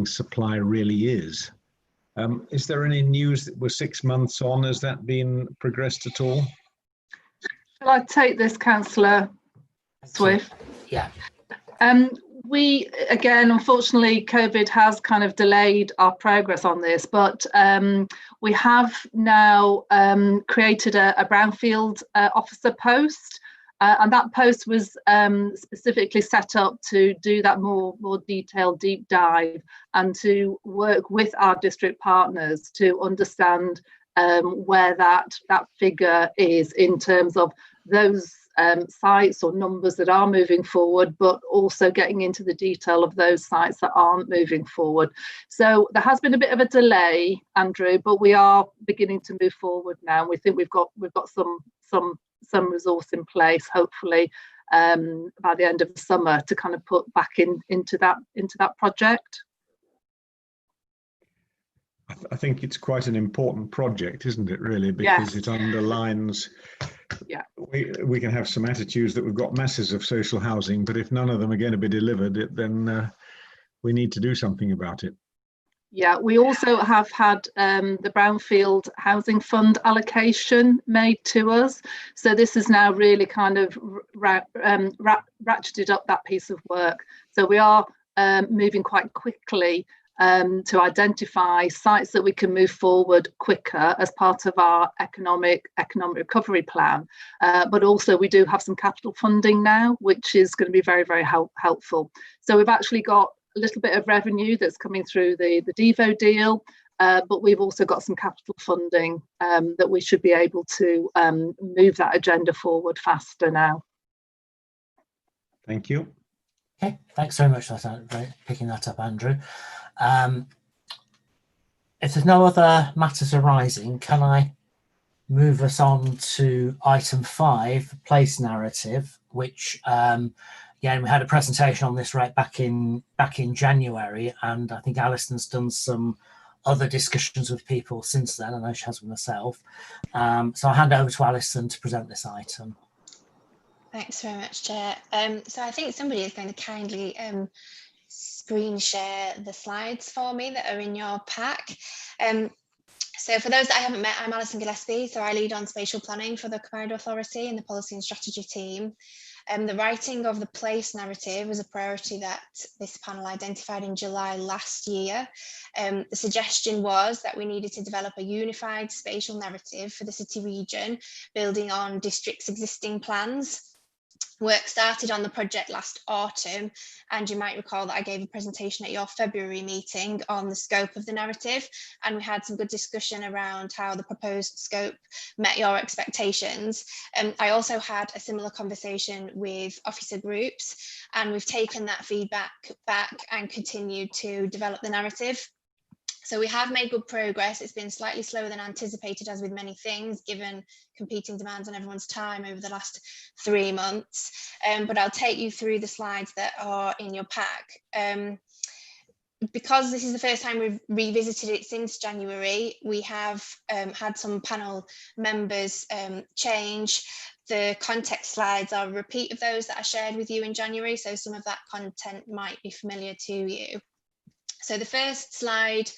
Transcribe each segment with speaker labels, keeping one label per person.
Speaker 1: supply really is. Is there any news that we're 6 months on? Has that been progressed at all?
Speaker 2: Shall I take this, Councillor Swift?
Speaker 3: Yeah.
Speaker 2: We, again, unfortunately, COVID has kind of delayed our progress on this, but we have now created a brownfield officer post, and that post was specifically set up to do that more detailed deep dive and to work with our district partners to understand where that figure is in terms of those sites or numbers that are moving forward, but also getting into the detail of those sites that aren't moving forward. So there has been a bit of a delay, Andrew, but we are beginning to move forward now. We think we've got some resource in place, hopefully by the end of the summer, to kind of put back into that project.
Speaker 1: I think it's quite an important project, isn't it, really? Because it underlines, we can have some attitudes that we've got masses of social housing, but if none of them are going to be delivered, then we need to do something about it.
Speaker 2: Yeah, we also have had the Brownfield Housing Fund allocation made to us. So this is now really kind of ratcheted up that piece of work. So we are moving quite quickly to identify sites that we can move forward quicker as part of our economic recovery plan. But also we do have some capital funding now, which is going to be very, very helpful. So we've actually got a little bit of revenue that's coming through the Devo deal, but we've also got some capital funding that we should be able to move that agenda forward faster now.
Speaker 1: Thank you.
Speaker 3: Okay, thanks very much for picking that up, Andrew. If there's no other matters arising, can I move us on to item 5, place narrative, which again, we had a presentation on this right back in January, and I think Alison's done some other discussions with people since then. I know she has with myself. So I'll hand over to Alison to present this item.
Speaker 4: Thanks very much, Chair. So I think somebody is going to kindly screen share the slides for me that are in your pack. So for those that I haven't met, I'm Alison Gillespie. So I lead on spatial planning for the Combined Authority and the policy and strategy team. The writing of the place narrative was a priority that this panel identified in July last year. The suggestion was that we needed to develop a unified spatial narrative for the city region, building on district's existing plans. Work started on the project last autumn, and you might recall that I gave a presentation at your February meeting on the scope of the narrative, and we had some good discussion around how the proposed scope met your expectations. I also had a similar conversation with officer groups, and we've taken that feedback back and continued to develop the narrative. So we have made good progress. It's been slightly slower than anticipated, as with many things, given competing demands on everyone's time over the last 3 months. But I'll take you through the slides that are in your pack. Because this is the first time we've revisited it since January, we have had some panel members change. The context slides are a repeat of those that I shared with you in January, so some of that content might be familiar to you. So the first slide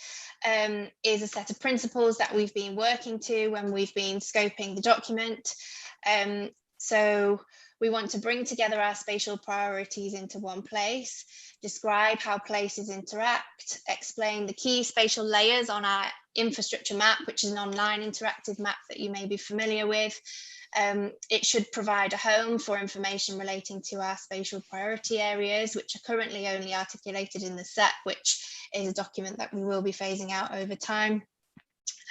Speaker 4: is a set of principles that we've been working to when we've been scoping the document. So we want to bring together our spatial priorities into one place, describe how places interact, explain the key spatial layers on our infrastructure map, which is an online interactive map that you may be familiar with. It should provide a home for information relating to our spatial priority areas, which are currently only articulated in the SEP, which is a document that we will be phasing out over time.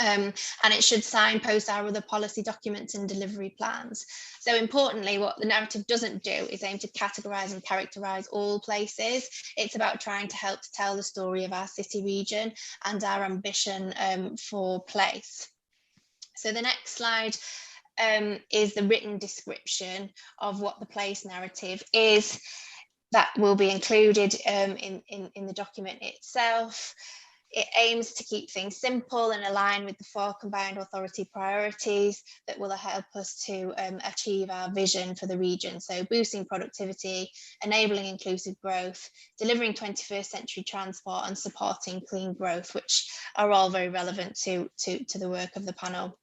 Speaker 4: And it should signpost our other policy documents and delivery plans. So importantly, what the narrative doesn't do is aim to categorise and characterise all places. It's about trying to help to tell the story of our city region and our ambition for place. So the next slide is the written description of what the place narrative is. That will be included in the document itself. it aims to keep things simple and align with the 4 combined authority priorities that will help us to achieve our vision for the region. So boosting productivity, enabling inclusive growth, delivering 21st century transport, and supporting clean growth, which are all very relevant to the work of the panel.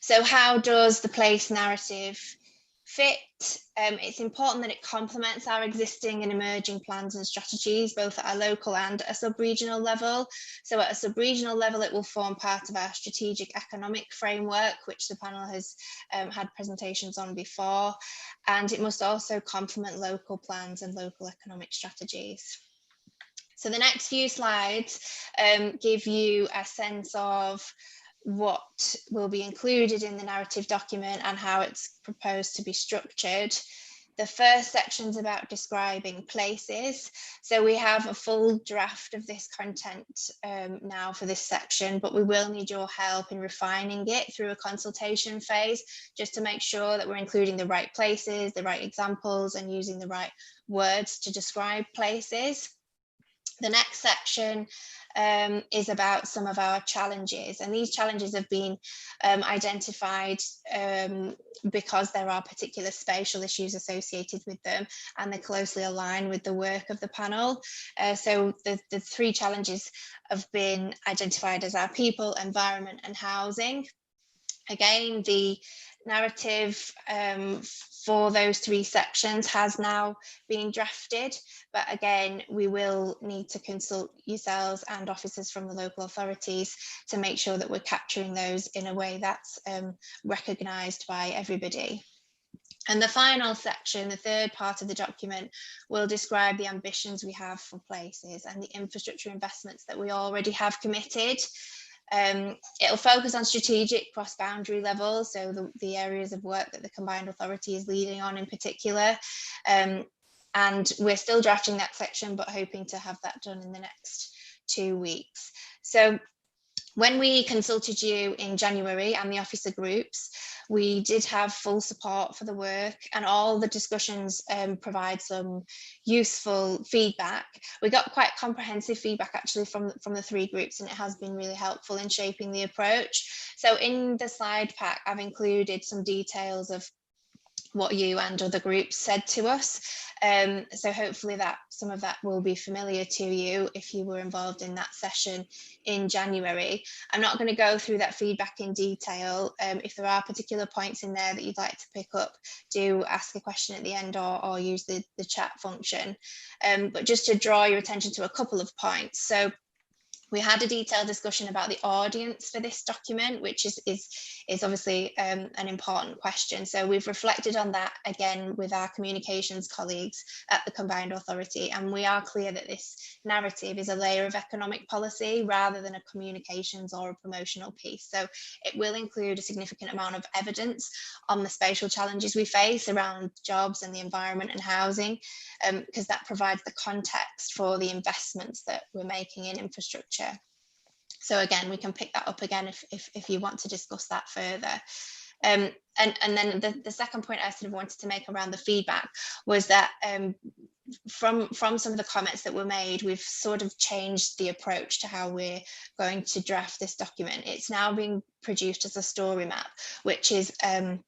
Speaker 4: So how does the place narrative fit? It's important that it complements our existing and emerging plans and strategies, both at a local and a sub-regional level. So at a sub-regional level, it will form part of our strategic economic framework, which the panel has had presentations on before, and it must also complement local plans and local economic strategies. So the next few slides give you a sense of what will be included in the narrative document and how it's proposed to be structured. The first section is about describing places. So we have a full draft of this content now for this section, but we will need your help in refining it through a consultation phase, just to make sure that we're including the right places, the right examples, and using the right words to describe places. The next section is about some of our challenges, and these challenges have been identified because there are particular spatial issues associated with them, and they closely align with the work of the panel. So the 3 challenges have been identified as our people, environment, and housing. Again, the narrative for those 3 sections has now been drafted, but again, we will need to consult yourselves and officers from the local authorities to make sure that we're capturing those in a way that's recognised by everybody. And the final section, the 3rd part of the document, will describe the ambitions we have for places and the infrastructure investments that we already have committed. It'll focus on strategic cross-boundary levels, so the areas of work that the combined authority is leading on in particular. And we're still drafting that section, but hoping to have that done in the next 2 weeks. So when we consulted you in January and the officer groups, we did have full support for the work, and all the discussions provide some useful feedback. We got quite comprehensive feedback actually from the 3 groups, and it has been really helpful in shaping the approach. So in the slide pack, I've included some details of what you and other groups said to us. So hopefully that some of that will be familiar to you if you were involved in that session in January. I'm not going to go through that feedback in detail. If there are particular points in there that you'd like to pick up, do ask a question at the end or use the chat function. But just to draw your attention to a couple of points. So we had a detailed discussion about the audience for this document, which is obviously an important question. So we've reflected on that again with our communications colleagues at the Combined Authority, and we are clear that this narrative is a layer of economic policy rather than a communications or a promotional piece. So it will include a significant amount of evidence on the spatial challenges we face around jobs and the environment and housing, because that provides the context for the investments that we're making in infrastructure. So again, we can pick that up again if you want to discuss that further. And then the second point I sort of wanted to make around the feedback was that from some of the comments that were made, we've sort of changed the approach to how we're going to draft this document. It's now being produced as a story map, which is an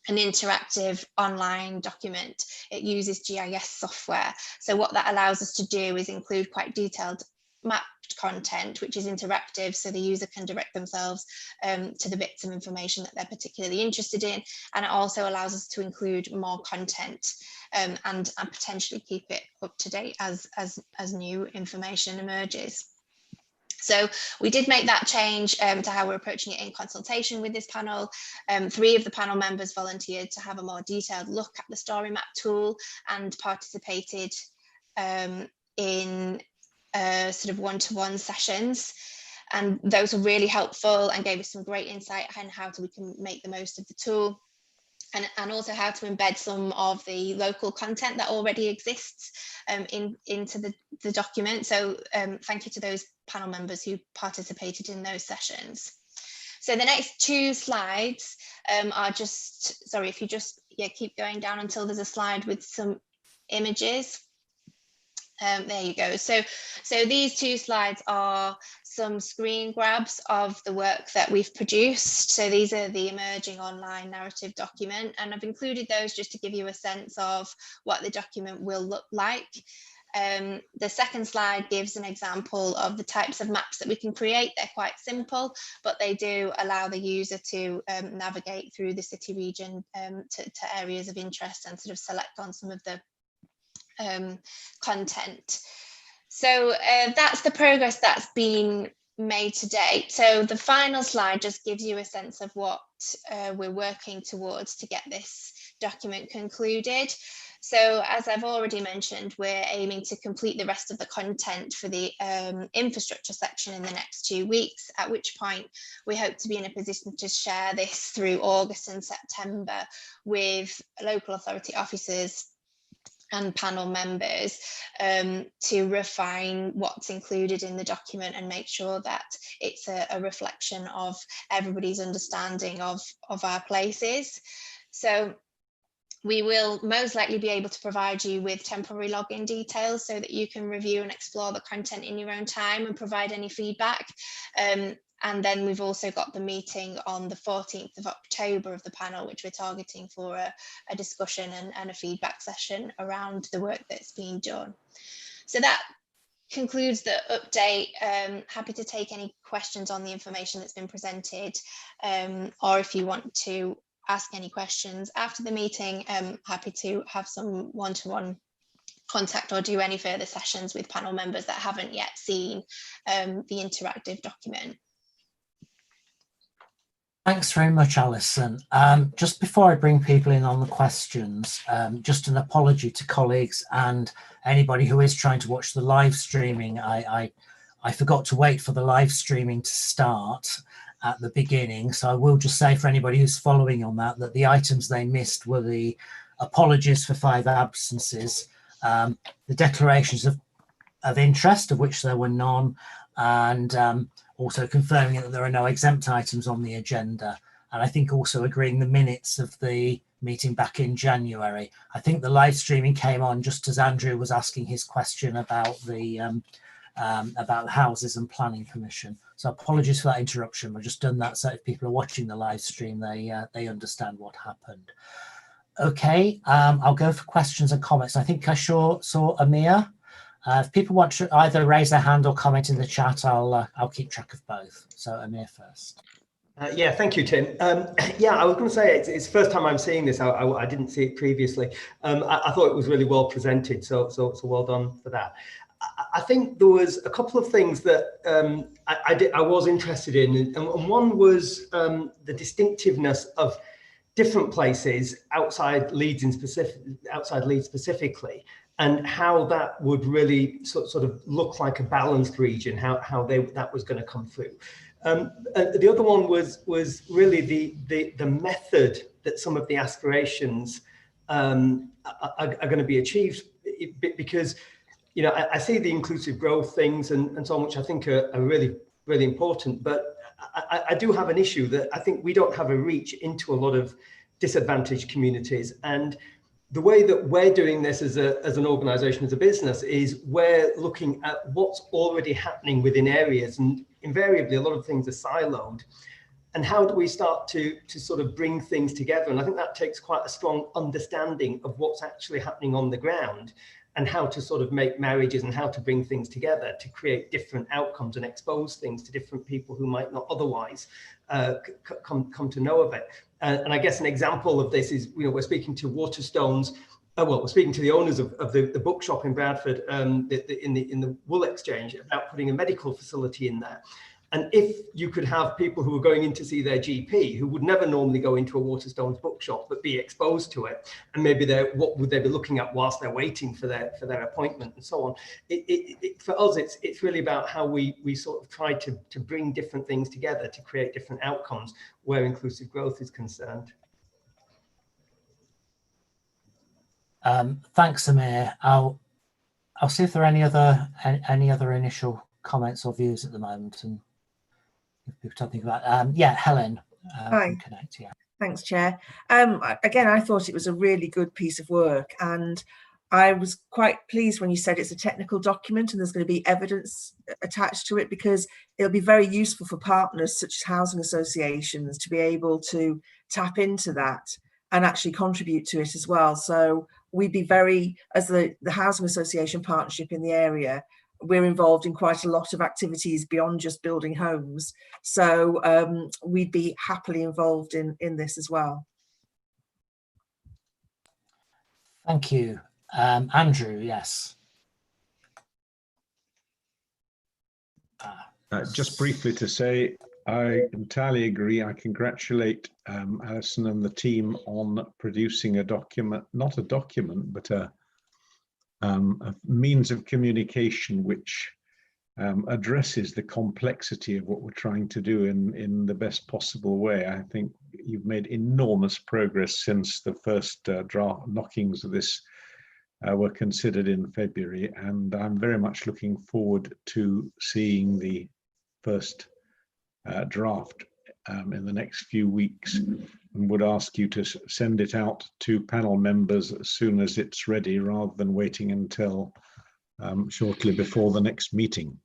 Speaker 4: interactive online document. It uses GIS software. So what that allows us to do is include quite detailed mapped content, which is interactive, so the user can direct themselves to the bits of information that they're particularly interested in, and it also allows us to include more content and potentially keep it up to date as new information emerges. So we did make that change to how we're approaching it in consultation with this panel. 3 of the panel members volunteered to have a more detailed look at the story map tool and participated in sort of one-to-one sessions, and those were really helpful and gave us some great insight on how we can make the most of the tool, and also how to embed some of the local content that already exists into the document. So thank you to those panel members who participated in those sessions. So the next 2 slides are just, sorry, if you just keep going down until there's a slide with some images. There you go. So these two slides are some screen grabs of the work that we've produced. So these are the emerging online narrative document, and I've included those just to give you a sense of what the document will look like. The second slide gives an example of the types of maps that we can create. They're quite simple, but they do allow the user to navigate through the city region to areas of interest and sort of select on some of the content. So that's the progress that's been made to date. So the final slide just gives you a sense of what we're working towards to get this document concluded. So as I've already mentioned, we're aiming to complete the rest of the content for the infrastructure section in the next 2 weeks, at which point we hope to be in a position to share this through August and September with local authority officers and panel members to refine what's included in the document and make sure that it's a reflection of everybody's understanding of our places. So we will most likely be able to provide you with temporary login details so that you can review and explore the content in your own time and provide any feedback. And then we've also got the meeting on the 14th of October of the panel, which we're targeting for a discussion and a feedback session around the work that's being done. So that concludes the update. Happy to take any questions on the information that's been presented, or if you want to ask any questions after the meeting, happy to have some one-to-one contact or do any further sessions with panel members that haven't yet seen the interactive document.
Speaker 3: Thanks very much, Alison. Just before I bring people in on the questions, just an apology to colleagues and anybody who is trying to watch the live streaming. I forgot to wait for the live streaming to start at the beginning, so I will just say for anybody who's following on that the items they missed were the apologies for 5 absences, the declarations of interest, of which there were none, and also confirming that there are no exempt items on the agenda, and I think also agreeing the minutes of the meeting back in January. I think the live streaming came on just as Andrew was asking his question about the Houses and Planning Commission. So apologies for that interruption. We've just done that so if people are watching the live stream, they understand what happened. Okay, I'll go for questions and comments. I think I saw Amir. If people want to either raise their hand or comment in the chat, I'll keep track of both. So Amir first.
Speaker 5: Yeah, thank you, Tim. Yeah, I was going to say it's the first time I'm seeing this. I didn't see it previously. I thought it was really well presented, so well done for that. I think there was a couple of things that I was interested in, and one was the distinctiveness of different places outside Leeds specifically, and how that would really sort of look like a balanced region, how that was going to come through. The other one was really the method that some of the aspirations are going to be achieved, because I see the inclusive growth things and so on, which I think are really, really important, but I do have an issue that I think we don't have a reach into a lot of disadvantaged communities. And the way that we're doing this as an organisation, as a business, is we're looking at what's already happening within areas, and invariably a lot of things are siloed. And how do we start to sort of bring things together? And I think that takes quite a strong understanding of what's actually happening on the ground, and how to sort of make marriages and how to bring things together to create different outcomes and expose things to different people who might not otherwise come to know of it. And I guess an example of this is, we're speaking to Waterstones. Well, we're speaking to the owners of the bookshop in Bradford, in the Wool Exchange, about putting a medical facility in there. And if you could have people who are going in to see their GP, who would never normally go into a Waterstones bookshop, but be exposed to it, and maybe what would they be looking at whilst they're waiting for their appointment, and so on. For us, it's really about how we sort of try to bring different things together to create different outcomes where inclusive growth is concerned.
Speaker 3: Thanks, Amir. I'll see if there are any other initial comments or views at the moment, and if people don't think about. Yeah, Helen.
Speaker 6: Hi.
Speaker 3: Connect, yeah.
Speaker 6: Thanks, Chair. Again, I thought it was a really good piece of work, and I was quite pleased when you said it's a technical document and there's going to be evidence attached to it, because it'll be very useful for partners such as housing associations to be able to tap into that and actually contribute to it as well. So we'd be very, as the housing association partnership in the area, we're involved in quite a lot of activities beyond just building homes. So we'd be happily involved in this as well.
Speaker 3: Thank you. Andrew, yes.
Speaker 1: Just briefly to say, I entirely agree. I congratulate Alison and the team on producing a document, not a document, but a means of communication which addresses the complexity of what we're trying to do in the best possible way. I think you've made enormous progress since the first draft knockings of this were considered in February, and I'm very much looking forward to seeing the first draft in the next few weeks, and would ask you to send it out to panel members as soon as it's ready, rather than waiting until shortly before the next meeting.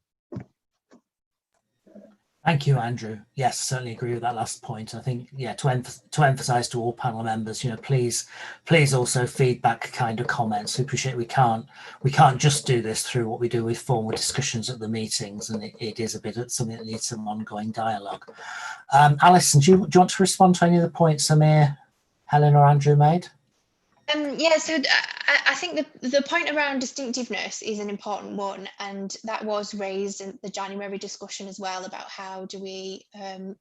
Speaker 3: Thank you, Andrew. Yes, certainly agree with that last point. I think, yeah, to emphasise to all panel members, please also feedback kind of comments. We appreciate we can't just do this through what we do with formal discussions at the meetings, and it is a bit of something that needs some ongoing dialogue. Alison, do you want to respond to any of the points Amir, Helen, or Andrew made?
Speaker 4: Yeah, so I think the point around distinctiveness is an important one, and that was raised in the January discussion as well, about how do we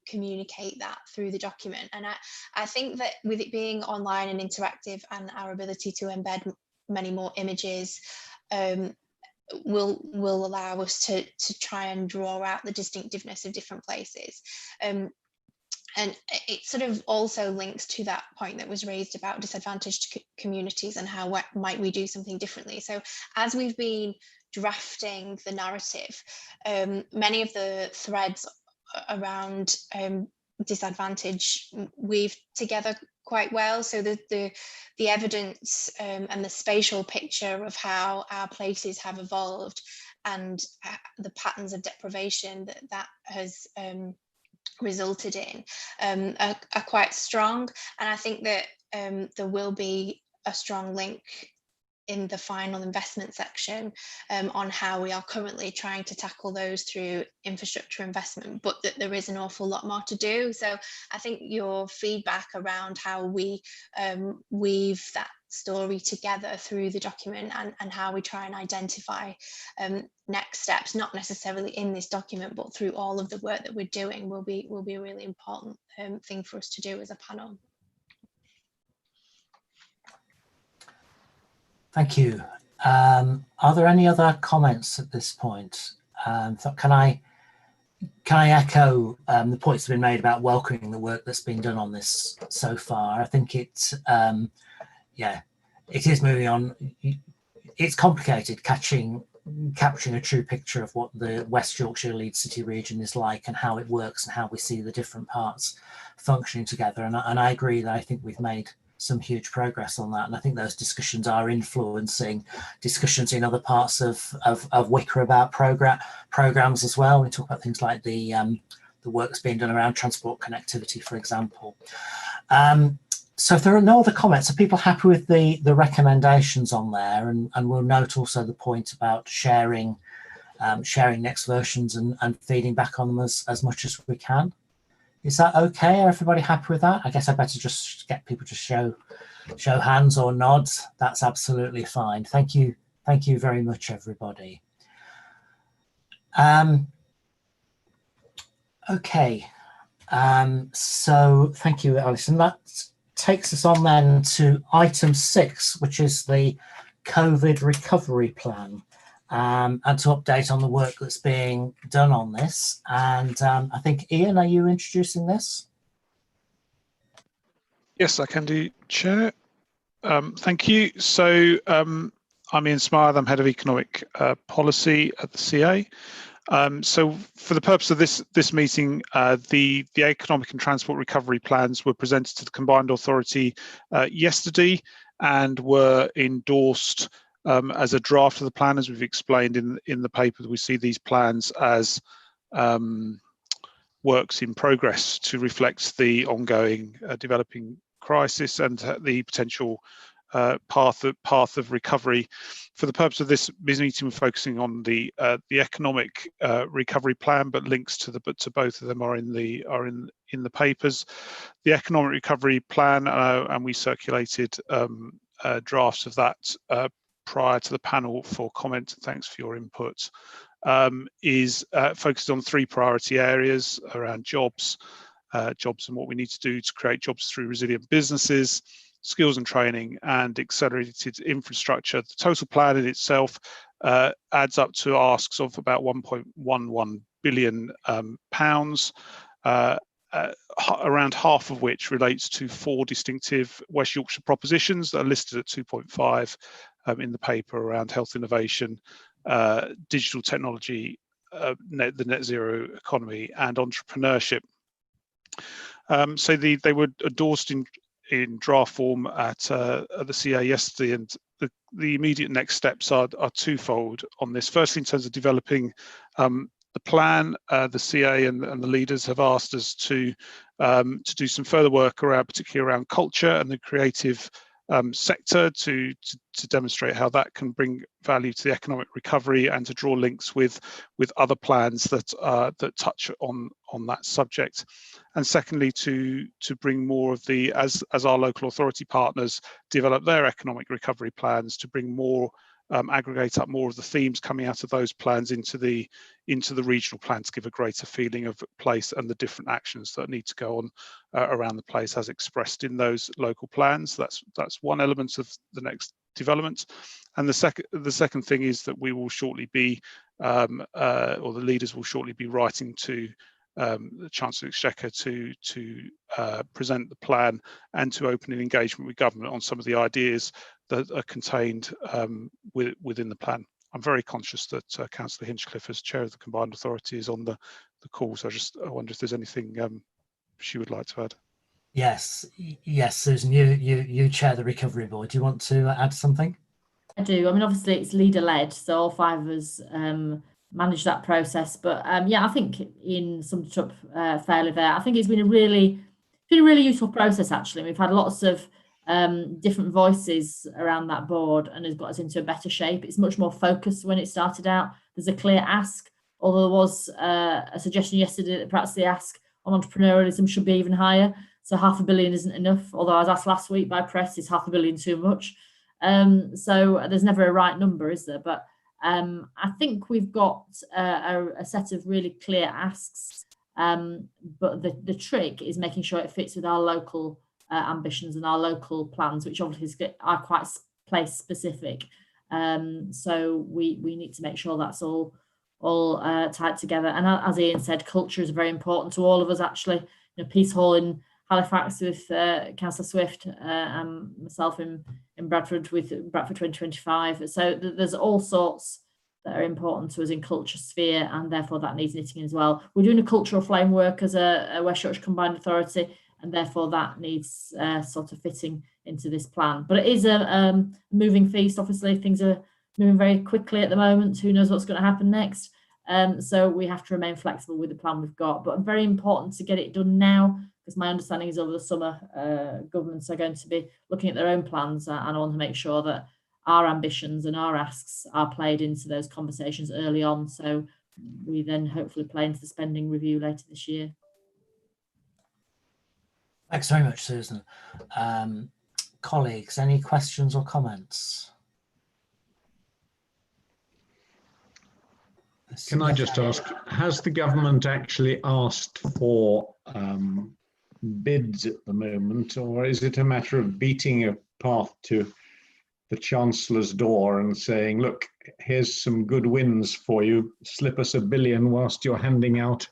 Speaker 4: communicate that through the document. And I think that with it being online and interactive, and our ability to embed many more images will allow us to try and draw out the distinctiveness of different places. And it sort of also links to that point that was raised about disadvantaged communities and how might we do something differently. So as we've been drafting the narrative, many of the threads around disadvantage weave together quite well. So the evidence and the spatial picture of how our places have evolved, and the patterns of deprivation that has resulted in are quite strong. And I think that there will be a strong link in the final investment section on how we are currently trying to tackle those through infrastructure investment, but that there is an awful lot more to do. So I think your feedback around how we weave that story together through the document, and how we try and identify next steps, not necessarily in this document, but through all of the work that we're doing, will be a really important thing for us to do as a panel.
Speaker 3: Thank you. Are there any other comments at this point? Can I echo the points that have been made about welcoming the work that's been done on this so far? I think it's yeah, it is moving on. It's complicated capturing a true picture of what the West Yorkshire Leeds City region is like, and how it works, and how we see the different parts functioning together. And I agree that I think we've made some huge progress on that, and I think those discussions are influencing discussions in other parts of WYCA about programs as well. We talk about things like the work that's being done around transport connectivity, for example. So if there are no other comments, are people happy with the recommendations on there? And we'll note also the point about sharing next versions and feeding back on them as much as we can. Is that okay? Are everybody happy with that? I guess I better just get people to show hands or nods. That's absolutely fine. Thank you very much, everybody. Okay. So thank you, Alison. That takes us on then to item 6, which is the COVID recovery plan, and to update on the work that's being done on this. And I think, Ian, are you introducing this?
Speaker 7: Yes, I can do, Chair. Thank you. So I'm Ian Smythe. I'm Head of Economic Policy at the CA. So for the purpose of this meeting, the economic and transport recovery plans were presented to the Combined Authority yesterday, and were endorsed as a draft of the plan. As we've explained in the paper, we see these plans as works in progress to reflect the ongoing developing crisis and the potential path of recovery. For the purpose of this meeting, we're focusing on the economic recovery plan, but links to both of them are in the papers. The economic recovery plan, and we circulated drafts of that prior to the panel for comment. Thanks for your input. Is focused on 3 priority areas around jobs and what we need to do to create jobs through resilient businesses, skills and training, and accelerated infrastructure. The total plan in itself adds up to asks of about £1.11 billion, around half of which relates to 4 distinctive West Yorkshire propositions that are listed at 2.5 in the paper around health innovation, digital technology, the net zero economy, and entrepreneurship. So they were endorsed in draft form at the CA yesterday, and the immediate next steps are twofold on this. Firstly, in terms of developing the plan, the CA and the leaders have asked us to do some further work particularly around culture and the creative sector to demonstrate how that can bring value to the economic recovery, and to draw links with other plans that touch on that subject. And secondly, to bring more of as our local authority partners develop their economic recovery plans, to bring more aggregate up more of the themes coming out of those plans into the regional plan, to give a greater feeling of place and the different actions that need to go on around the place as expressed in those local plans. That's one element of the next development. And the second thing is that we will shortly be, or the leaders will shortly be writing to the Chancellor of the Exchequer to present the plan and to open an engagement with government on some of the ideas that are contained within the plan. I'm very conscious that Councillor Hinchcliffe, as Chair of the Combined Authority, is on the call, so I wonder if there's anything she would like to add.
Speaker 3: Yes, Susan, you chair the Recovery Board. Do you want to add something?
Speaker 8: I do. I mean, obviously it's leader-led, so all 5 of us manage that process. But yeah, I think Ian summed it up fairly there. I think it's been a really useful process, actually. We've had lots of different voices around that board, and has got us into a better shape. It's much more focused when it started out. There's a clear ask, although there was a suggestion yesterday that perhaps the ask on entrepreneurialism should be even higher. So £500 million isn't enough, although I was asked last week by press, is £500 million too much? So there's never a right number, is there? But I think we've got a set of really clear asks, but the trick is making sure it fits with our local ambitions and our local plans, which obviously are quite place specific. So we need to make sure that's all tied together. And as Ian said, culture is very important to all of us, actually. You know, Peace Hall in Halifax with Councillor Swift and myself in Bradford with Bradford 2025. So there's all sorts that are important to us in culture sphere, and therefore that needs knitting in as well. We're doing a cultural framework as a West Yorkshire Combined Authority, and therefore that needs sort of fitting into this plan. But it is a moving feast. Obviously, things are moving very quickly at the moment. Who knows what's going to happen next? So we have to remain flexible with the plan we've got. But very important to get it done now, because my understanding is over the summer, governments are going to be looking at their own plans, and I want to make sure that our ambitions and our asks are played into those conversations early on, so we then hopefully play into the spending review later this year.
Speaker 3: Thanks very much, Susan. Colleagues, any questions or comments?
Speaker 1: Can I just ask, has the government actually asked for bids at the moment, or is it a matter of beating a path to the Chancellor's door and saying, look, here's some good wins for you, slip us £1 billion whilst you're handing out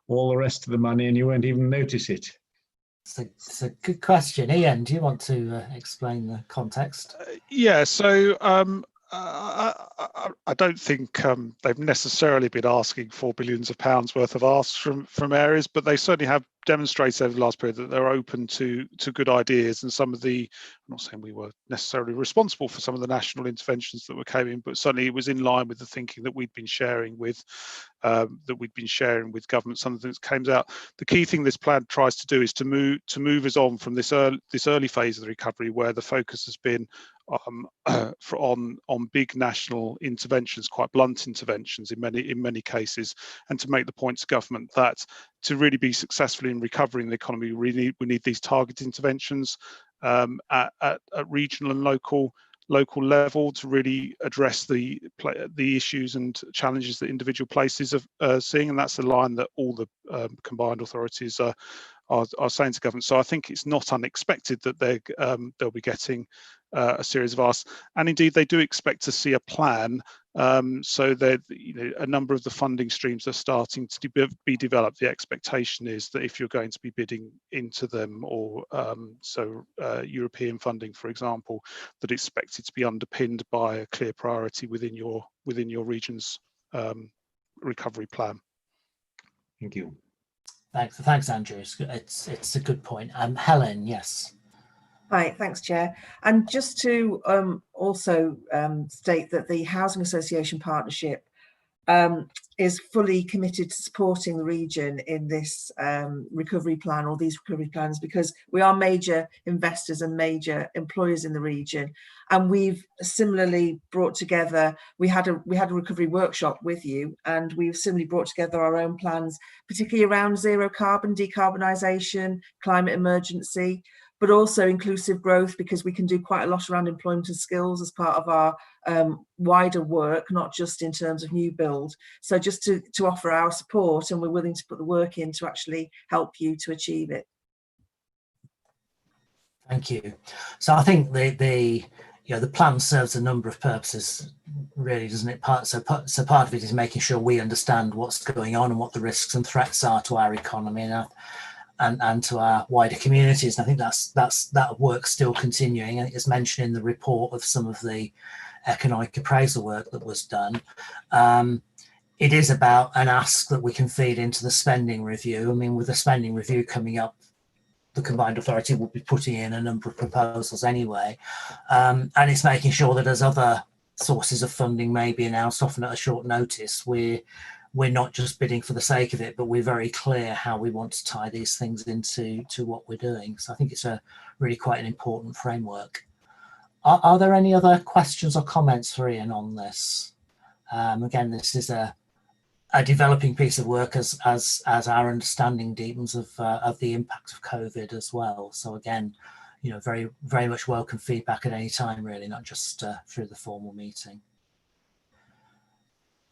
Speaker 1: all the rest of the money and you won't even notice it?
Speaker 3: It's a good question. Ian, do you want to explain the context?
Speaker 7: Yeah, so I don't think they've necessarily been asking for billions of pounds worth of asks from areas, but they certainly have demonstrated over the last period that they're open to good ideas. And some of the, I'm not saying we were necessarily responsible for some of the national interventions that were came in, but certainly it was in line with the thinking that we'd been sharing with government. Some of the things that came out. The key thing this plan tries to do is to move us on from this early phase of the recovery, where the focus has been on big national interventions, quite blunt interventions in many cases, and to make the point to government that to really be successful in recovering the economy, we need these targeted interventions at regional and local level to really address the issues and challenges that individual places are seeing, and that's the line that all the combined authorities are saying to government. So I think it's not unexpected that they'll be getting a series of asks, and indeed they do expect to see a plan. So that a number of the funding streams are starting to be developed. The expectation is that if you're going to be bidding into them, or European funding, for example, that it's expected to be underpinned by a clear priority within your region's recovery plan.
Speaker 1: Thank you.
Speaker 3: Thanks, Andrew. It's a good point. Helen, yes.
Speaker 6: Hi, thanks, Chair. And just to also state that the Housing Association Partnership is fully committed to supporting the region in this recovery plan, or these recovery plans, because we are major investors and major employers in the region. And we've similarly brought together, we had a recovery workshop with you, and we've similarly brought together our own plans, particularly around zero carbon, decarbonisation, climate emergency, but also inclusive growth, because we can do quite a lot around employment and skills as part of our wider work, not just in terms of new build. So just to offer our support, and we're willing to put the work in to actually help you to achieve it.
Speaker 3: Thank you. So I think the plan serves a number of purposes, really, doesn't it? So part of it is making sure we understand what's going on and what the risks and threats are to our economy and to our wider communities. And I think that work still continuing. And it's mentioned in the report of some of the economic appraisal work that was done. It is about an ask that we can feed into the spending review. I mean, with the spending review coming up, the combined authority will be putting in a number of proposals anyway. And it's making sure that as other sources of funding may be announced, often at a short notice, we're not just bidding for the sake of it, but we're very clear how we want to tie these things into what we're doing. So I think it's really quite an important framework. Are there any other questions or comments for Ian on this? Again, this is a developing piece of work as our understanding deepens of the impact of COVID as well. So again, very, very much welcome feedback at any time, really, not just through the formal meeting.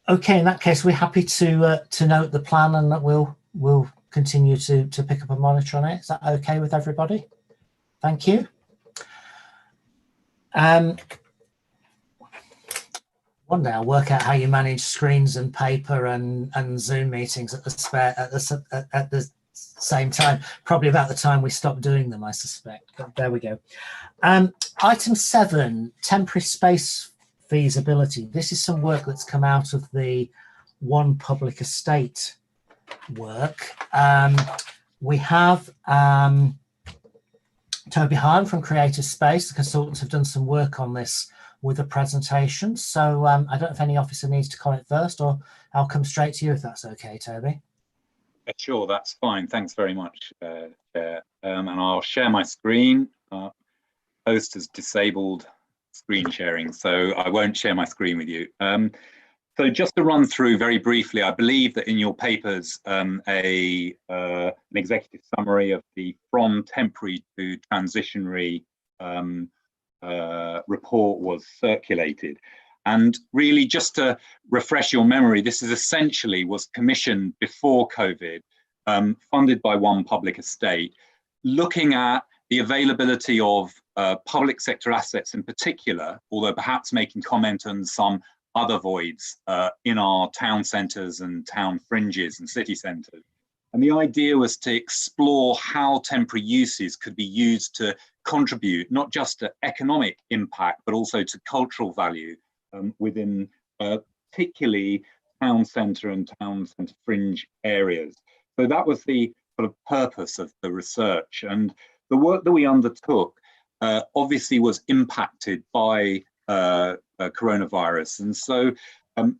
Speaker 3: Okay, in that case, we're happy to note the plan, and that we'll continue to pick up and monitor on it. Is that okay with everybody? Thank you. One day I'll work out how you manage screens and paper and Zoom meetings at the same time. Probably about the time we stop doing them, I suspect. But there we go. Item 7, temporary space feasibility. This is some work that's come out of the One Public Estate work. We have Toby Hahn from Creative Space. The consultants have done some work on this with a presentation. So I don't know if any officer needs to comment first, or I'll come straight to you if that's okay, Toby.
Speaker 9: Sure, that's fine. Thanks very much, Chair. And I'll share my screen. Host has disabled screen sharing, so I won't share my screen with you. So just to run through very briefly, I believe that in your papers, an executive summary of the From Temporary to Transitionary report was circulated. And really, just to refresh your memory, this is essentially was commissioned before COVID, funded by One Public Estate, looking at the availability of public sector assets in particular, although perhaps making comment on some other voids in our town centres and town fringes and city centres. And the idea was to explore how temporary uses could be used to contribute not just to economic impact, but also to cultural value within particularly town centre and town centre fringe areas. So that was the sort of purpose of the research, and the work that we undertook obviously was impacted by coronavirus. And so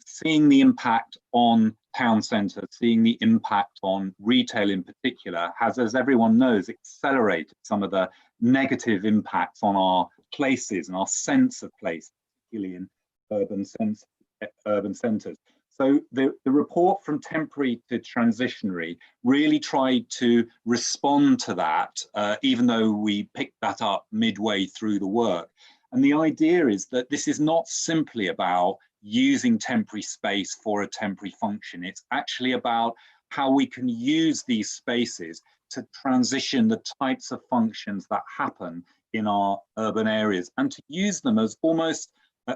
Speaker 9: seeing the impact on town centre, seeing the impact on retail in particular, has, as everyone knows, accelerated some of the negative impacts on our places and our sense of place, particularly in urban centres. So the report From Temporary to Transitionary really tried to respond to that, even though we picked that up midway through the work. And the idea is that this is not simply about using temporary space for a temporary function. It's actually about how we can use these spaces to transition the types of functions that happen in our urban areas, and to use them as almost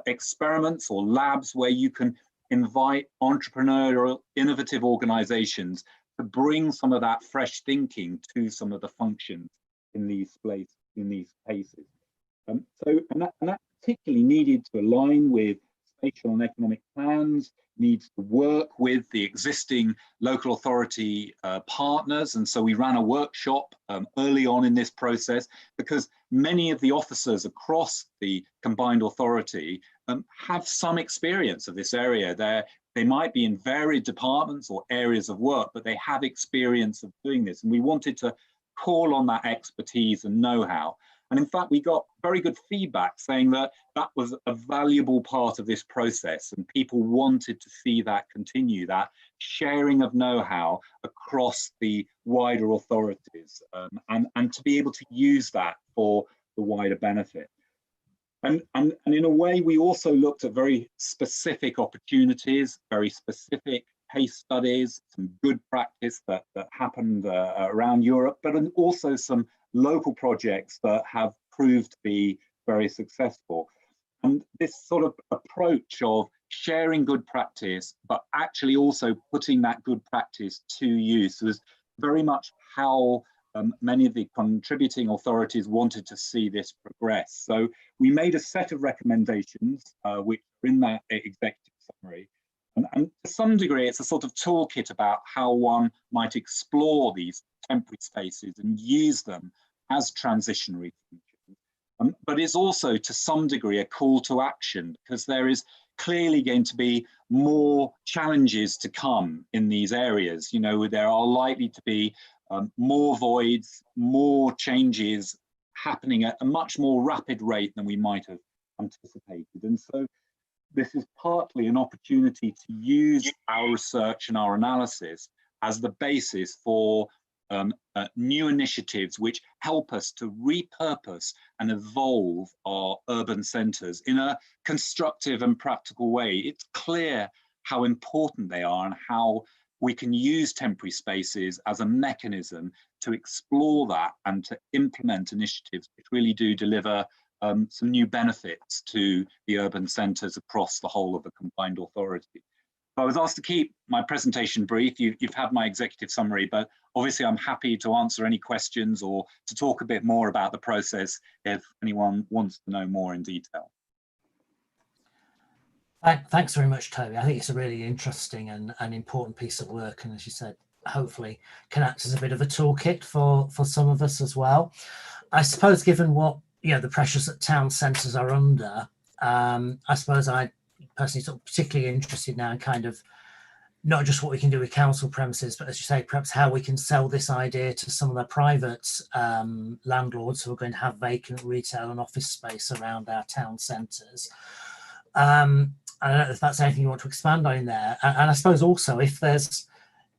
Speaker 9: experiments or labs where you can invite entrepreneurial, innovative organizations to bring some of that fresh thinking to some of the functions in these spaces. And that particularly needed to align with spatial and economic plans, needs to work with the existing local authority partners. And so we ran a workshop early on in this process, because many of the officers across the combined authority have some experience of this area. They might be in varied departments or areas of work, but they have experience of doing this. And we wanted to call on that expertise and know-how. And in fact, we got very good feedback saying that that was a valuable part of this process, and people wanted to see that continue, that sharing of know-how across the wider authorities, and to be able to use that for the wider benefit. And in a way, we also looked at very specific opportunities, very specific case studies, some good practice that happened around Europe, but also some local projects that have proved to be very successful. And this sort of approach of sharing good practice, but actually also putting that good practice to use was very much how many of the contributing authorities wanted to see this progress. So we made a set of recommendations, which are in that executive summary. And to some degree, it's a sort of toolkit about how one might explore these temporary spaces and use them as transitionary functions. But it's also, to some degree, a call to action, because there is clearly going to be more challenges to come in these areas. You know, there are likely to be more voids, more changes happening at a much more rapid rate than we might have anticipated. And so this is partly an opportunity to use our research and our analysis as the basis for new initiatives which help us to repurpose and evolve our urban centres in a constructive and practical way. It's clear how important they are and how we can use temporary spaces as a mechanism to explore that and to implement initiatives which really do deliver some new benefits to the urban centres across the whole of the combined authority. I was asked to keep my presentation brief. You've had my executive summary, but obviously I'm happy to answer any questions or to talk a bit more about the process if anyone wants to know more in detail.
Speaker 3: Thanks very much, Toby. I think it's a really interesting and important piece of work, and as you said, hopefully can act as a bit of a toolkit for some of us as well. I suppose, given what the pressures that town centres are under, I suppose I personally sort of particularly interested now in kind of not just what we can do with council premises, but as you say, perhaps how we can sell this idea to some of the private landlords who are going to have vacant retail and office space around our town centres. I don't know if that's anything you want to expand on in there. And I suppose also, if there's,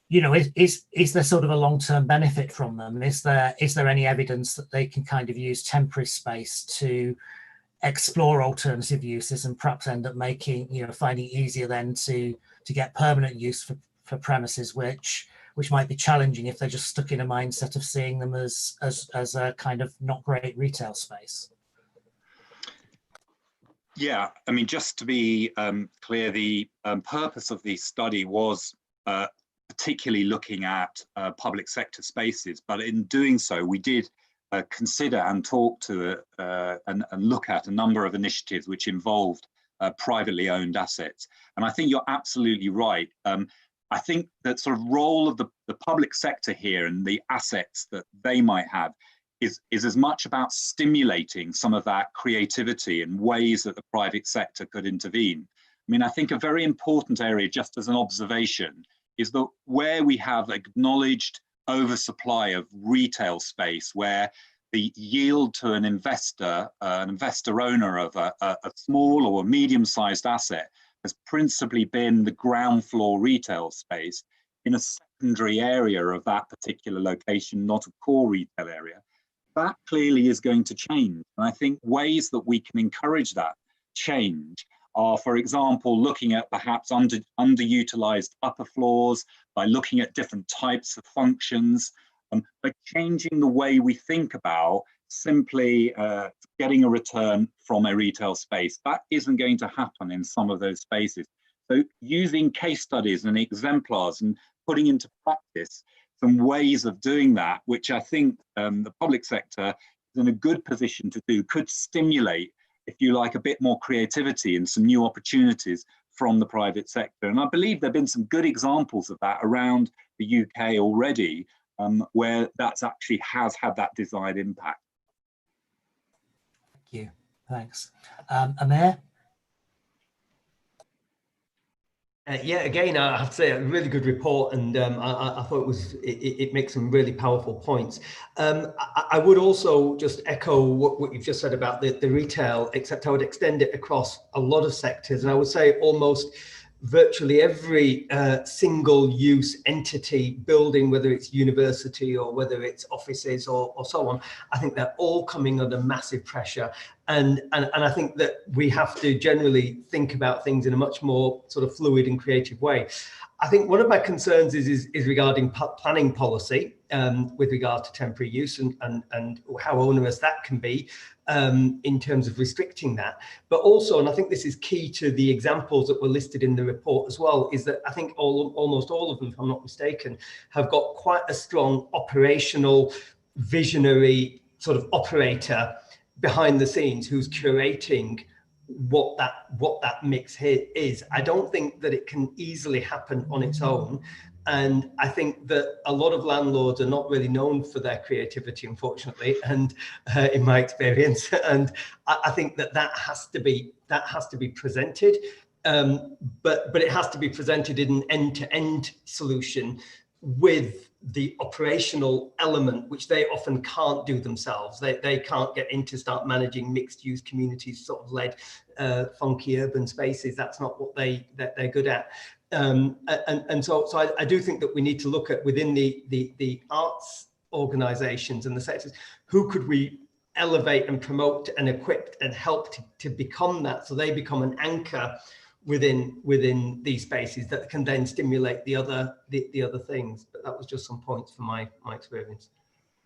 Speaker 3: is there sort of a long-term benefit from them? Is there any evidence that they can kind of use temporary space to explore alternative uses and perhaps end up making, finding it easier then to get permanent use for premises, which might be challenging if they're just stuck in a mindset of seeing them as a kind of not great retail space?
Speaker 9: Yeah, I mean, just to be clear, the purpose of the study was particularly looking at public sector spaces, but in doing so, we did consider and talk to and look at a number of initiatives which involved privately owned assets. And I think you're absolutely right. I think that sort of role of the public sector here and the assets that they might have is as much about stimulating some of that creativity and ways that the private sector could intervene. I mean, I think a very important area, just as an observation, is that where we have acknowledged oversupply of retail space, where the yield to an investor owner of a small or a medium-sized asset has principally been the ground floor retail space in a secondary area of that particular location, not a core retail area, that clearly is going to change. And I think ways that we can encourage that change are, for example, looking at perhaps underutilized upper floors, by looking at different types of functions, by changing the way we think about simply getting a return from a retail space. That isn't going to happen in some of those spaces. So using case studies and exemplars and putting into practice some ways of doing that, which I think the public sector is in a good position to do, could stimulate, if you like, a bit more creativity and some new opportunities from the private sector. And I believe there have been some good examples of that around the UK already, where that's actually has had that desired impact.
Speaker 3: Thank you. Thanks. Amir?
Speaker 5: Yeah, again, I have to say, a really good report, and I thought it makes some really powerful points. I would also just echo what you've just said about the retail, except I would extend it across a lot of sectors, and I would say almost virtually every single-use entity building, whether it's university or whether it's offices or so on. I think they're all coming under massive pressure, and I think that we have to generally think about things in a much more sort of fluid and creative way. I think one of my concerns is regarding planning policy with regard to temporary use and how onerous that can be in terms of restricting that. But also, and I think this is key to the examples that were listed in the report as well, is that I think almost all of them, if I'm not mistaken, have got quite a strong operational, visionary sort of operator behind the scenes who's curating what that mix here is. I don't think that it can easily happen on its own. And I think that a lot of landlords are not really known for their creativity, unfortunately, and in my experience. And I think that has to be presented, but it has to be presented in an end-to-end solution with the operational element, which they often can't do themselves. They can't get into start managing mixed-use communities, sort of led funky urban spaces. That's not what they're good at. And so I do think that we need to look at within the arts organizations and the sectors, who could we elevate and promote and equip and help to become that, so they become an anchor within these spaces that can then stimulate the other things. But that was just some points from my experience.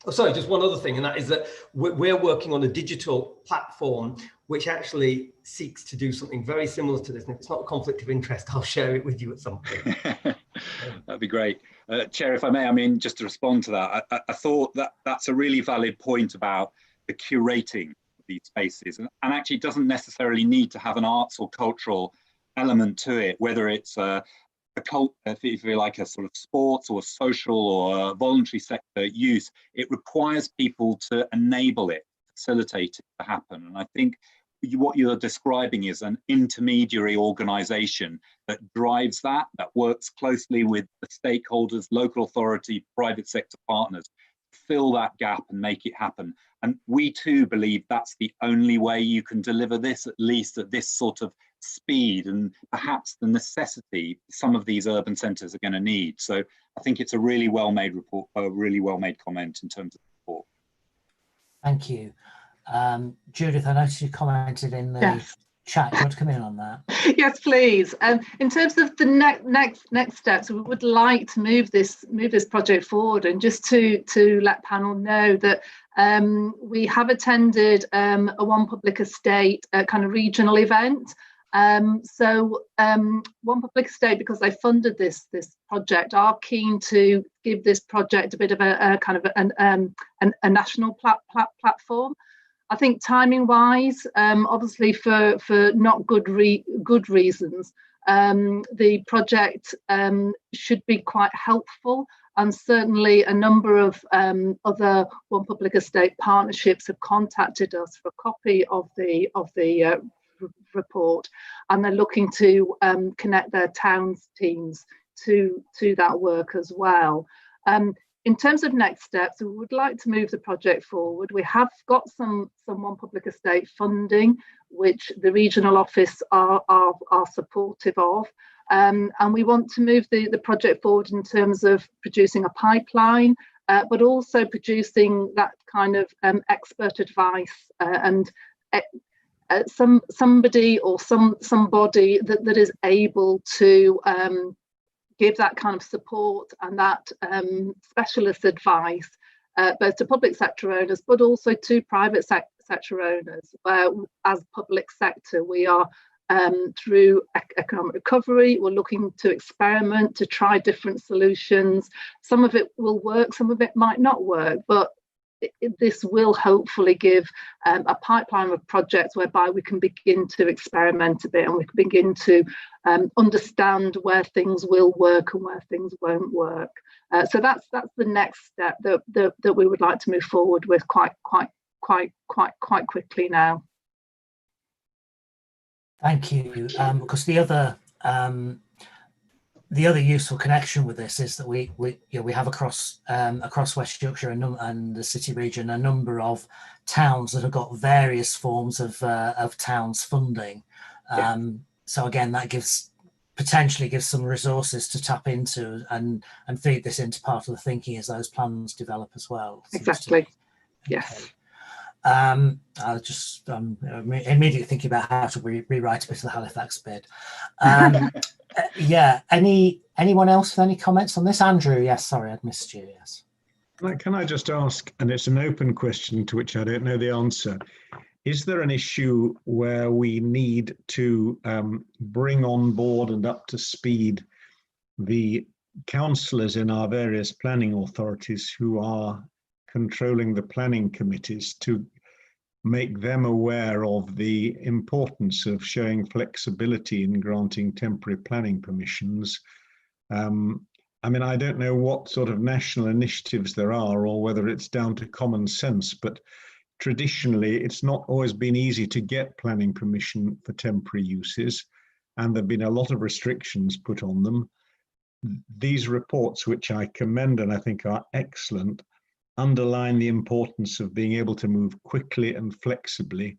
Speaker 5: Oh, sorry, just one other thing, and that is that we're working on a digital platform which actually seeks to do something very similar to this. And if it's not a conflict of interest, I'll share it with you at some point.
Speaker 9: That'd be great. Chair, if I may, I mean, just to respond to that, I thought that that's a really valid point about the curating of these spaces, and actually doesn't necessarily need to have an arts or cultural element to it, whether it's if you like a sort of sports or social or voluntary sector use. It requires people to enable it, facilitate it to happen. And I think what you're describing is an intermediary organization that drives that works closely with the stakeholders, local authority, private sector partners, fill that gap and make it happen. And we too believe that's the only way you can deliver this, at least at this sort of speed and perhaps the necessity some of these urban centres are going to need. So I think it's a really well-made report, a really well-made comment in terms of the report.
Speaker 3: Thank you. Judith, I noticed you commented in the chat. Do you want to come in on that?
Speaker 2: Yes, please. In terms of the next steps, we would like to move this project forward, and just to let panel know that we have attended a One Public Estate kind of regional event. So One Public Estate, because they funded this project, are keen to give this project a bit of a kind of a national platform. I think timing wise, obviously for not good reasons, the project should be quite helpful, and certainly a number of other One Public Estate partnerships have contacted us for a copy of the report, and they're looking to connect their towns teams to that work as well. In terms of next steps, we would like to move the project forward. We have got some One Public Estate funding, which the regional office are supportive of, and we want to move the project forward in terms of producing a pipeline, but also producing that kind of expert advice and somebody that is able to give that kind of support and that specialist advice, both to public sector owners, but also to private sector owners. As public sector, we are through economic recovery, we're looking to experiment, to try different solutions. Some of it will work, some of it might not work, but this will hopefully give a pipeline of projects whereby we can begin to experiment a bit, and we can begin to understand where things will work and where things won't work. So that's the next step that we would like to move forward with quite quickly now.
Speaker 3: Thank you. Because the other useful connection with this is that we have across West Yorkshire and the city region a number of towns that have got various forms of towns funding. So again, that potentially gives some resources to tap into and feed this into part of the thinking as those plans develop as well.
Speaker 2: Exactly. Yes.
Speaker 3: I just immediately thinking about how to rewrite a bit of the Halifax bid. Yeah. Anyone else with any comments on this? Andrew, yes. Sorry, I'd missed you. Yes.
Speaker 1: Can I just ask, and it's an open question to which I don't know the answer. Is there an issue where we need to bring on board and up to speed the councillors in our various planning authorities who are controlling the planning committees, to make them aware of the importance of showing flexibility in granting temporary planning permissions? I mean, I don't know what sort of national initiatives there are or whether it's down to common sense, but traditionally it's not always been easy to get planning permission for temporary uses, and there have been a lot of restrictions put on them. These reports, which I commend and I think are excellent, underline the importance of being able to move quickly and flexibly.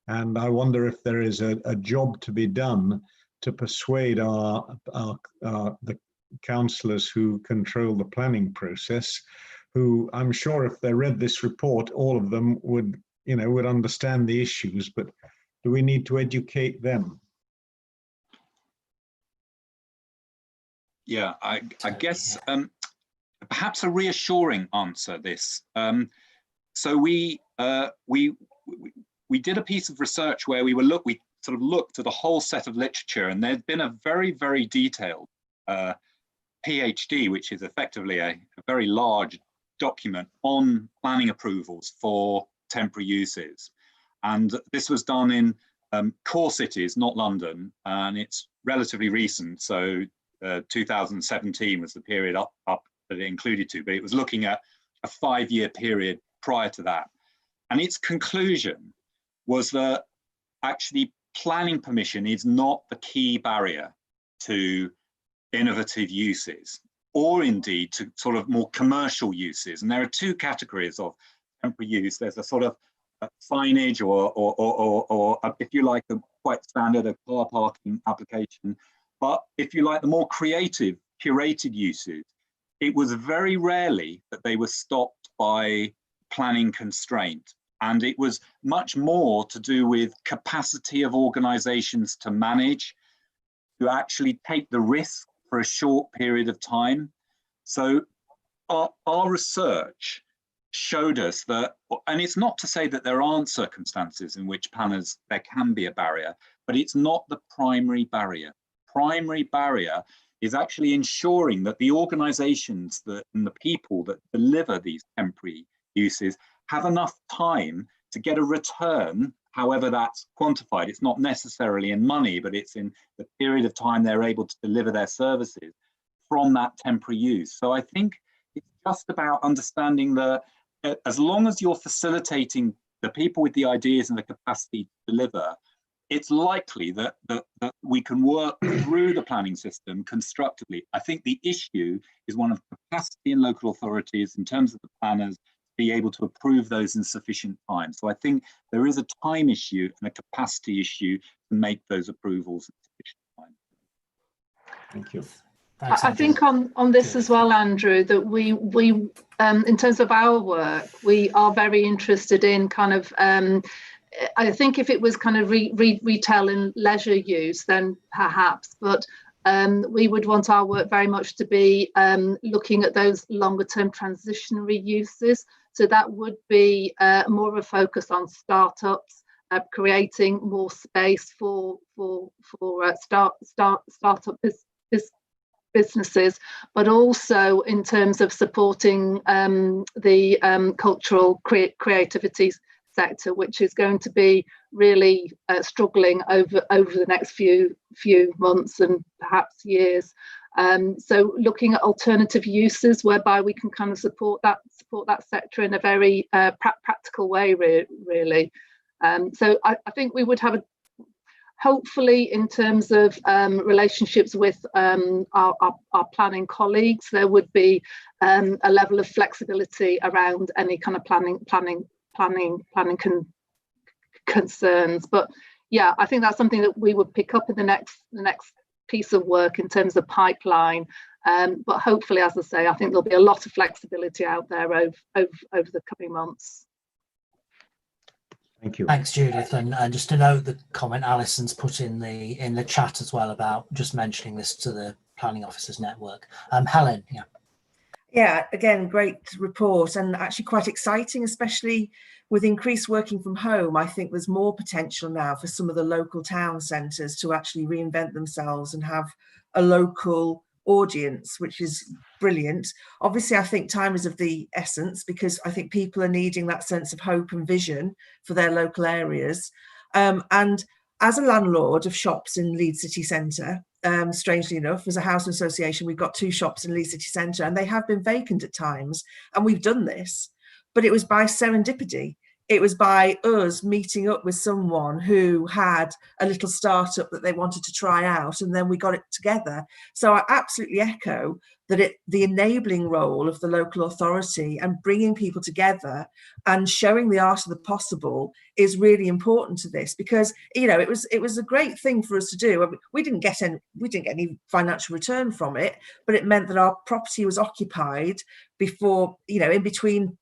Speaker 1: And I wonder if there is a job to be done to persuade the councillors who control the planning process, who I'm sure if they read this report, all of them would understand the issues, but do we need to educate them?
Speaker 9: Yeah, I guess perhaps a reassuring answer this. So we did a piece of research where we sort of looked at a whole set of literature, and there's been a very, very detailed PhD, which is effectively a very large document on planning approvals for temporary uses. And this was done in core cities, not London, and it's relatively recent. So 2017 was the period up that it included to, but it was looking at a 5-year period prior to that. And its conclusion was that actually planning permission is not the key barrier to innovative uses, or indeed to sort of more commercial uses. And there are two categories of temporary use. There's a sort of signage or if you like, a quite standard a car parking application. But if you like the more creative, curated uses, it was very rarely that they were stopped by planning constraint. And it was much more to do with capacity of organizations to manage, to actually take the risk for a short period of time. So our research showed us that, and it's not to say that there aren't circumstances in which planners, there can be a barrier, but it's not the primary barrier. Primary barrier is actually ensuring that the organizations and the people that deliver these temporary uses have enough time to get a return, however that's quantified. It's not necessarily in money, but it's in the period of time they're able to deliver their services from that temporary use. So I think it's just about understanding that as long as you're facilitating the people with the ideas and the capacity to deliver, it's likely that we can work through the planning system constructively. I think the issue is one of capacity in local authorities in terms of the planners be able to approve those in sufficient time. So I think there is a time issue and a capacity issue to make those approvals in sufficient time.
Speaker 1: Thank you.
Speaker 2: Thanks, I think on this as well, Andrew, that we in terms of our work, we are very interested in kind of I think if it was kind of retail and leisure use, then perhaps, but we would want our work very much to be looking at those longer term transitionary uses. So that would be more of a focus on startups, creating more space for startup businesses, but also in terms of supporting the cultural creativity sector, which is going to be really struggling over the next few months and perhaps years. So looking at alternative uses whereby we can kind of support that sector in a very practical way, really. So I think we would have hopefully in terms of relationships with our planning colleagues, there would be a level of flexibility around any kind of planning concerns. But yeah, I think that's something that we would pick up in the next piece of work in terms of pipeline. But hopefully, as I say, I think there'll be a lot of flexibility out there over the coming months.
Speaker 1: Thank you.
Speaker 3: Thanks, Judith. And just to note the comment Alison's put in the chat as well about just mentioning this to the Planning Officers Network. Helen, yeah.
Speaker 6: Yeah, again, great report and actually quite exciting, especially with increased working from home. I think there's more potential now for some of the local town centres to actually reinvent themselves and have a local audience, which is brilliant. Obviously, I think time is of the essence because I think people are needing that sense of hope and vision for their local areas. And as a landlord of shops in Leeds City Centre, strangely enough, as a housing association, we've got 2 shops in Leeds City Centre and they have been vacant at times. And we've done this, but it was by serendipity. It was by us meeting up with someone who had a little startup that they wanted to try out, and then we got it together. So I absolutely echo that the enabling role of the local authority and bringing people together and showing the art of the possible is really important to this, because it was a great thing for us to do. I mean, we didn't get any financial return from it, but it meant that our property was occupied before, in between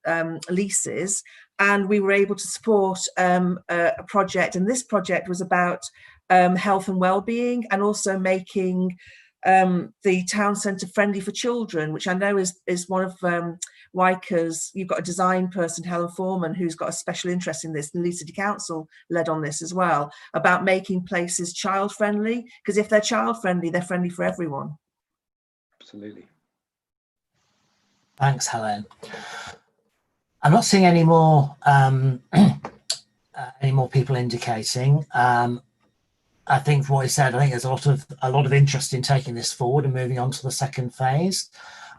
Speaker 6: leases, and we were able to support a project. And this project was about health and well-being, and also making the town centre friendly for children, which I know is one of WYCA's. You've got a design person, Helen Foreman, who's got a special interest in this, and Leeds City Council led on this as well, about making places child friendly, because if they're child friendly, they're friendly for everyone.
Speaker 9: Absolutely.
Speaker 3: Thanks, Helen. I'm not seeing any more people indicating. I think from what he said, I think there's a lot of interest in taking this forward and moving on to the second phase.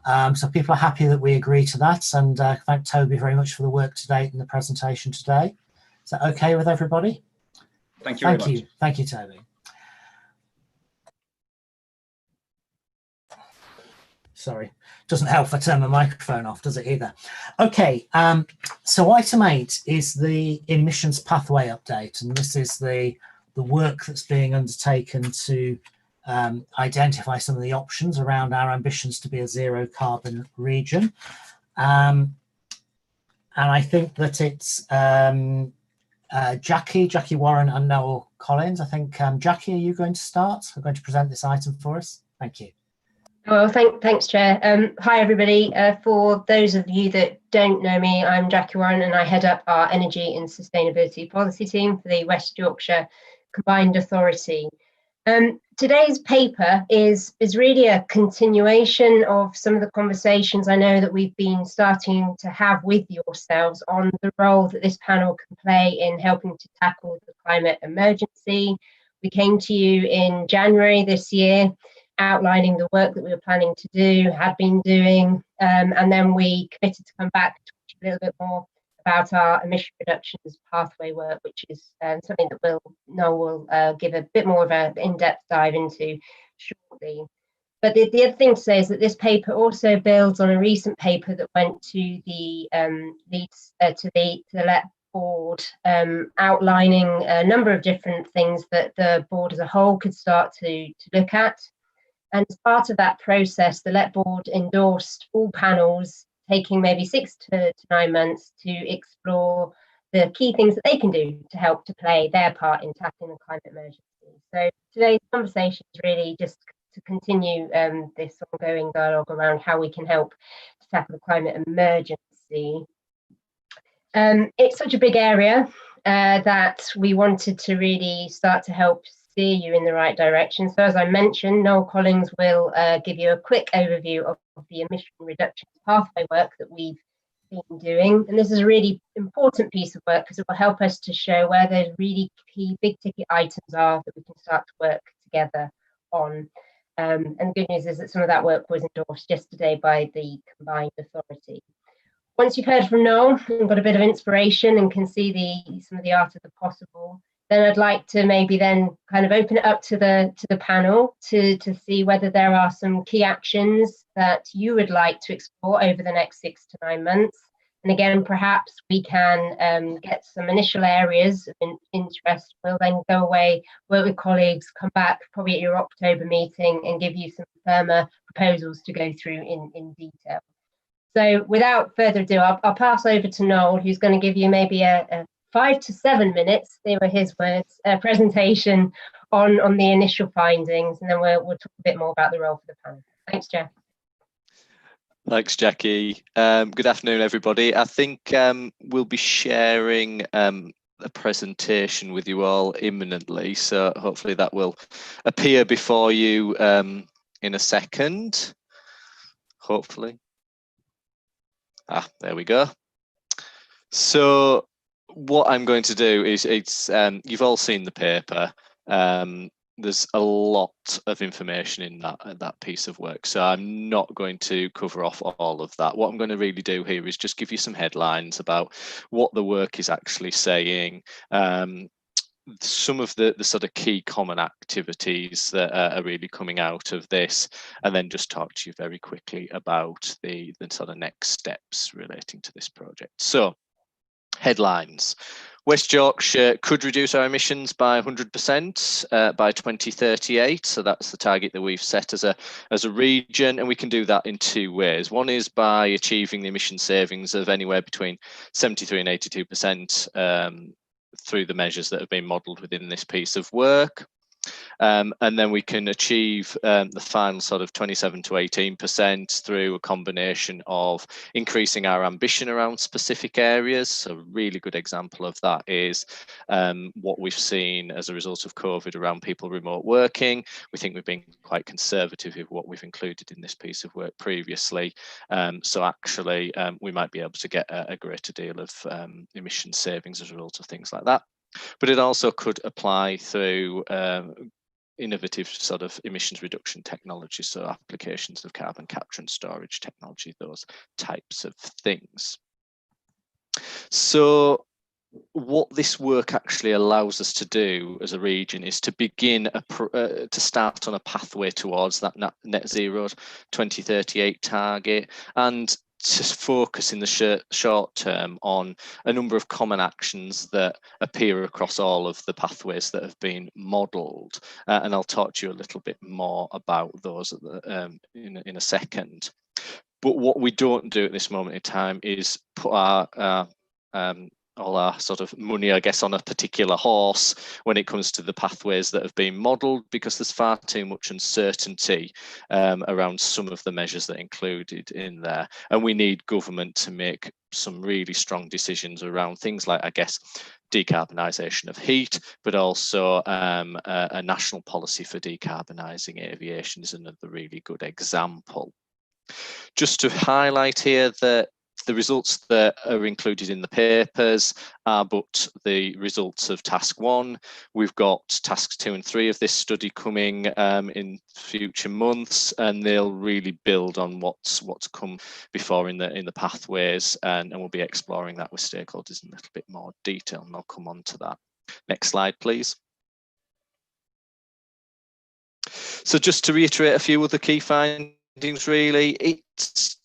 Speaker 3: So people are happy that we agree to that, and thank Toby very much for the work to date and the presentation today. Is that okay with everybody?
Speaker 9: Thank you very much.
Speaker 3: Thank you, Toby. Sorry, doesn't help if I turn my microphone off, does it either? Okay, so item 8 is the emissions pathway update, and this is the work that's being undertaken to identify some of the options around our ambitions to be a zero carbon region. And I think that it's Jackie Warren and Noel Collins. I think, Jackie, are you going to start? We're going to present this item for us. Thank you.
Speaker 10: Well, thanks, Chair. Hi, everybody. For those of you that don't know me, I'm Jackie Warren, and I head up our Energy and Sustainability Policy team for the West Yorkshire Combined Authority. today's paper is really a continuation of some of the conversations I know that we've been starting to have with yourselves on the role that this panel can play in helping to tackle the climate emergency. We came to you in January this year outlining the work that we were planning to do, had been doing, and then we committed to come back to talk a little bit more about our emission reductions pathway work, which is something that Noel will give a bit more of an in-depth dive into shortly. But the other thing to say is that this paper also builds on a recent paper that went to the LET board, outlining a number of different things that the board as a whole could start to look at. And as part of that process, the LET board endorsed all panels taking maybe 6 to 9 months to explore the key things that they can do to help to play their part in tackling the climate emergency. So today's conversation is really just to continue this ongoing dialogue around how we can help to tackle the climate emergency. It's such a big area that we wanted to really start to help steer you in the right direction. So as I mentioned, Noel Collins will give you a quick overview of the emission reductions pathway work that we've been doing. And this is a really important piece of work because it will help us to show where those really key big ticket items are that we can start to work together on. And the good news is that some of that work was endorsed yesterday by the combined authority. Once you've heard from Noel and got a bit of inspiration and can see some of the art of the possible, then I'd like to maybe then kind of open it up to the panel to see whether there are some key actions that you would like to explore over the next 6 to 9 months. And again, perhaps we can get some initial areas of interest. We'll then go away, work with colleagues, come back probably at your October meeting and give you some firmer proposals to go through in detail. So without further ado, I'll pass over to Noel, who's going to give you maybe a 5 to 7 minutes, they were his words, presentation on the initial findings, and then we'll talk a bit more about the role for the panel. Thanks, Jeff.
Speaker 11: Thanks, Jackie. Good afternoon, everybody. I think we'll be sharing a presentation with you all imminently, so hopefully that will appear before you in a second, hopefully. There we go. So what I'm going to do is, you've all seen the paper. There's a lot of information in that piece of work, so I'm not going to cover off all of that. What I'm going to really do here is just give you some headlines about what the work is actually saying, some of the sort of key common activities that are really coming out of this, and then just talk to you very quickly about the sort of next steps relating to this project. So, headlines. West Yorkshire could reduce our emissions by 100% by 2038. So that's the target that we've set as a region, and we can do that in 2 ways. One is by achieving the emission savings of anywhere between 73 and 82% through the measures that have been modelled within this piece of work. And then we can achieve the final sort of 27 to 18% through a combination of increasing our ambition around specific areas. So a really good example of that is what we've seen as a result of COVID around people remote working. We think we've been quite conservative with what we've included in this piece of work previously. So actually we might be able to get a greater deal of emission savings as a result of things like that. But it also could apply through innovative sort of emissions reduction technology, so applications of carbon capture and storage technology, those types of things. So what this work actually allows us to do as a region is to begin to start on a pathway towards that net zero 2038 target, and to focus in the short term on a number of common actions that appear across all of the pathways that have been modelled. And I'll talk to you a little bit more about those in a second. But what we don't do at this moment in time is put our all our sort of money, I guess, on a particular horse when it comes to the pathways that have been modelled, because there's far too much uncertainty around some of the measures that are included in there. And we need government to make some really strong decisions around things like, I guess, decarbonisation of heat, but also a national policy for decarbonising aviation is another really good example. Just to highlight here that the results that are included in the papers are but the results of task 1. We've got tasks 2 and 3 of this study coming in future months, and they'll really build on what's come before in the pathways, and we'll be exploring that with stakeholders in a little bit more detail, and I'll come on to that. Next slide, please. So just to reiterate a few other key findings, really, it's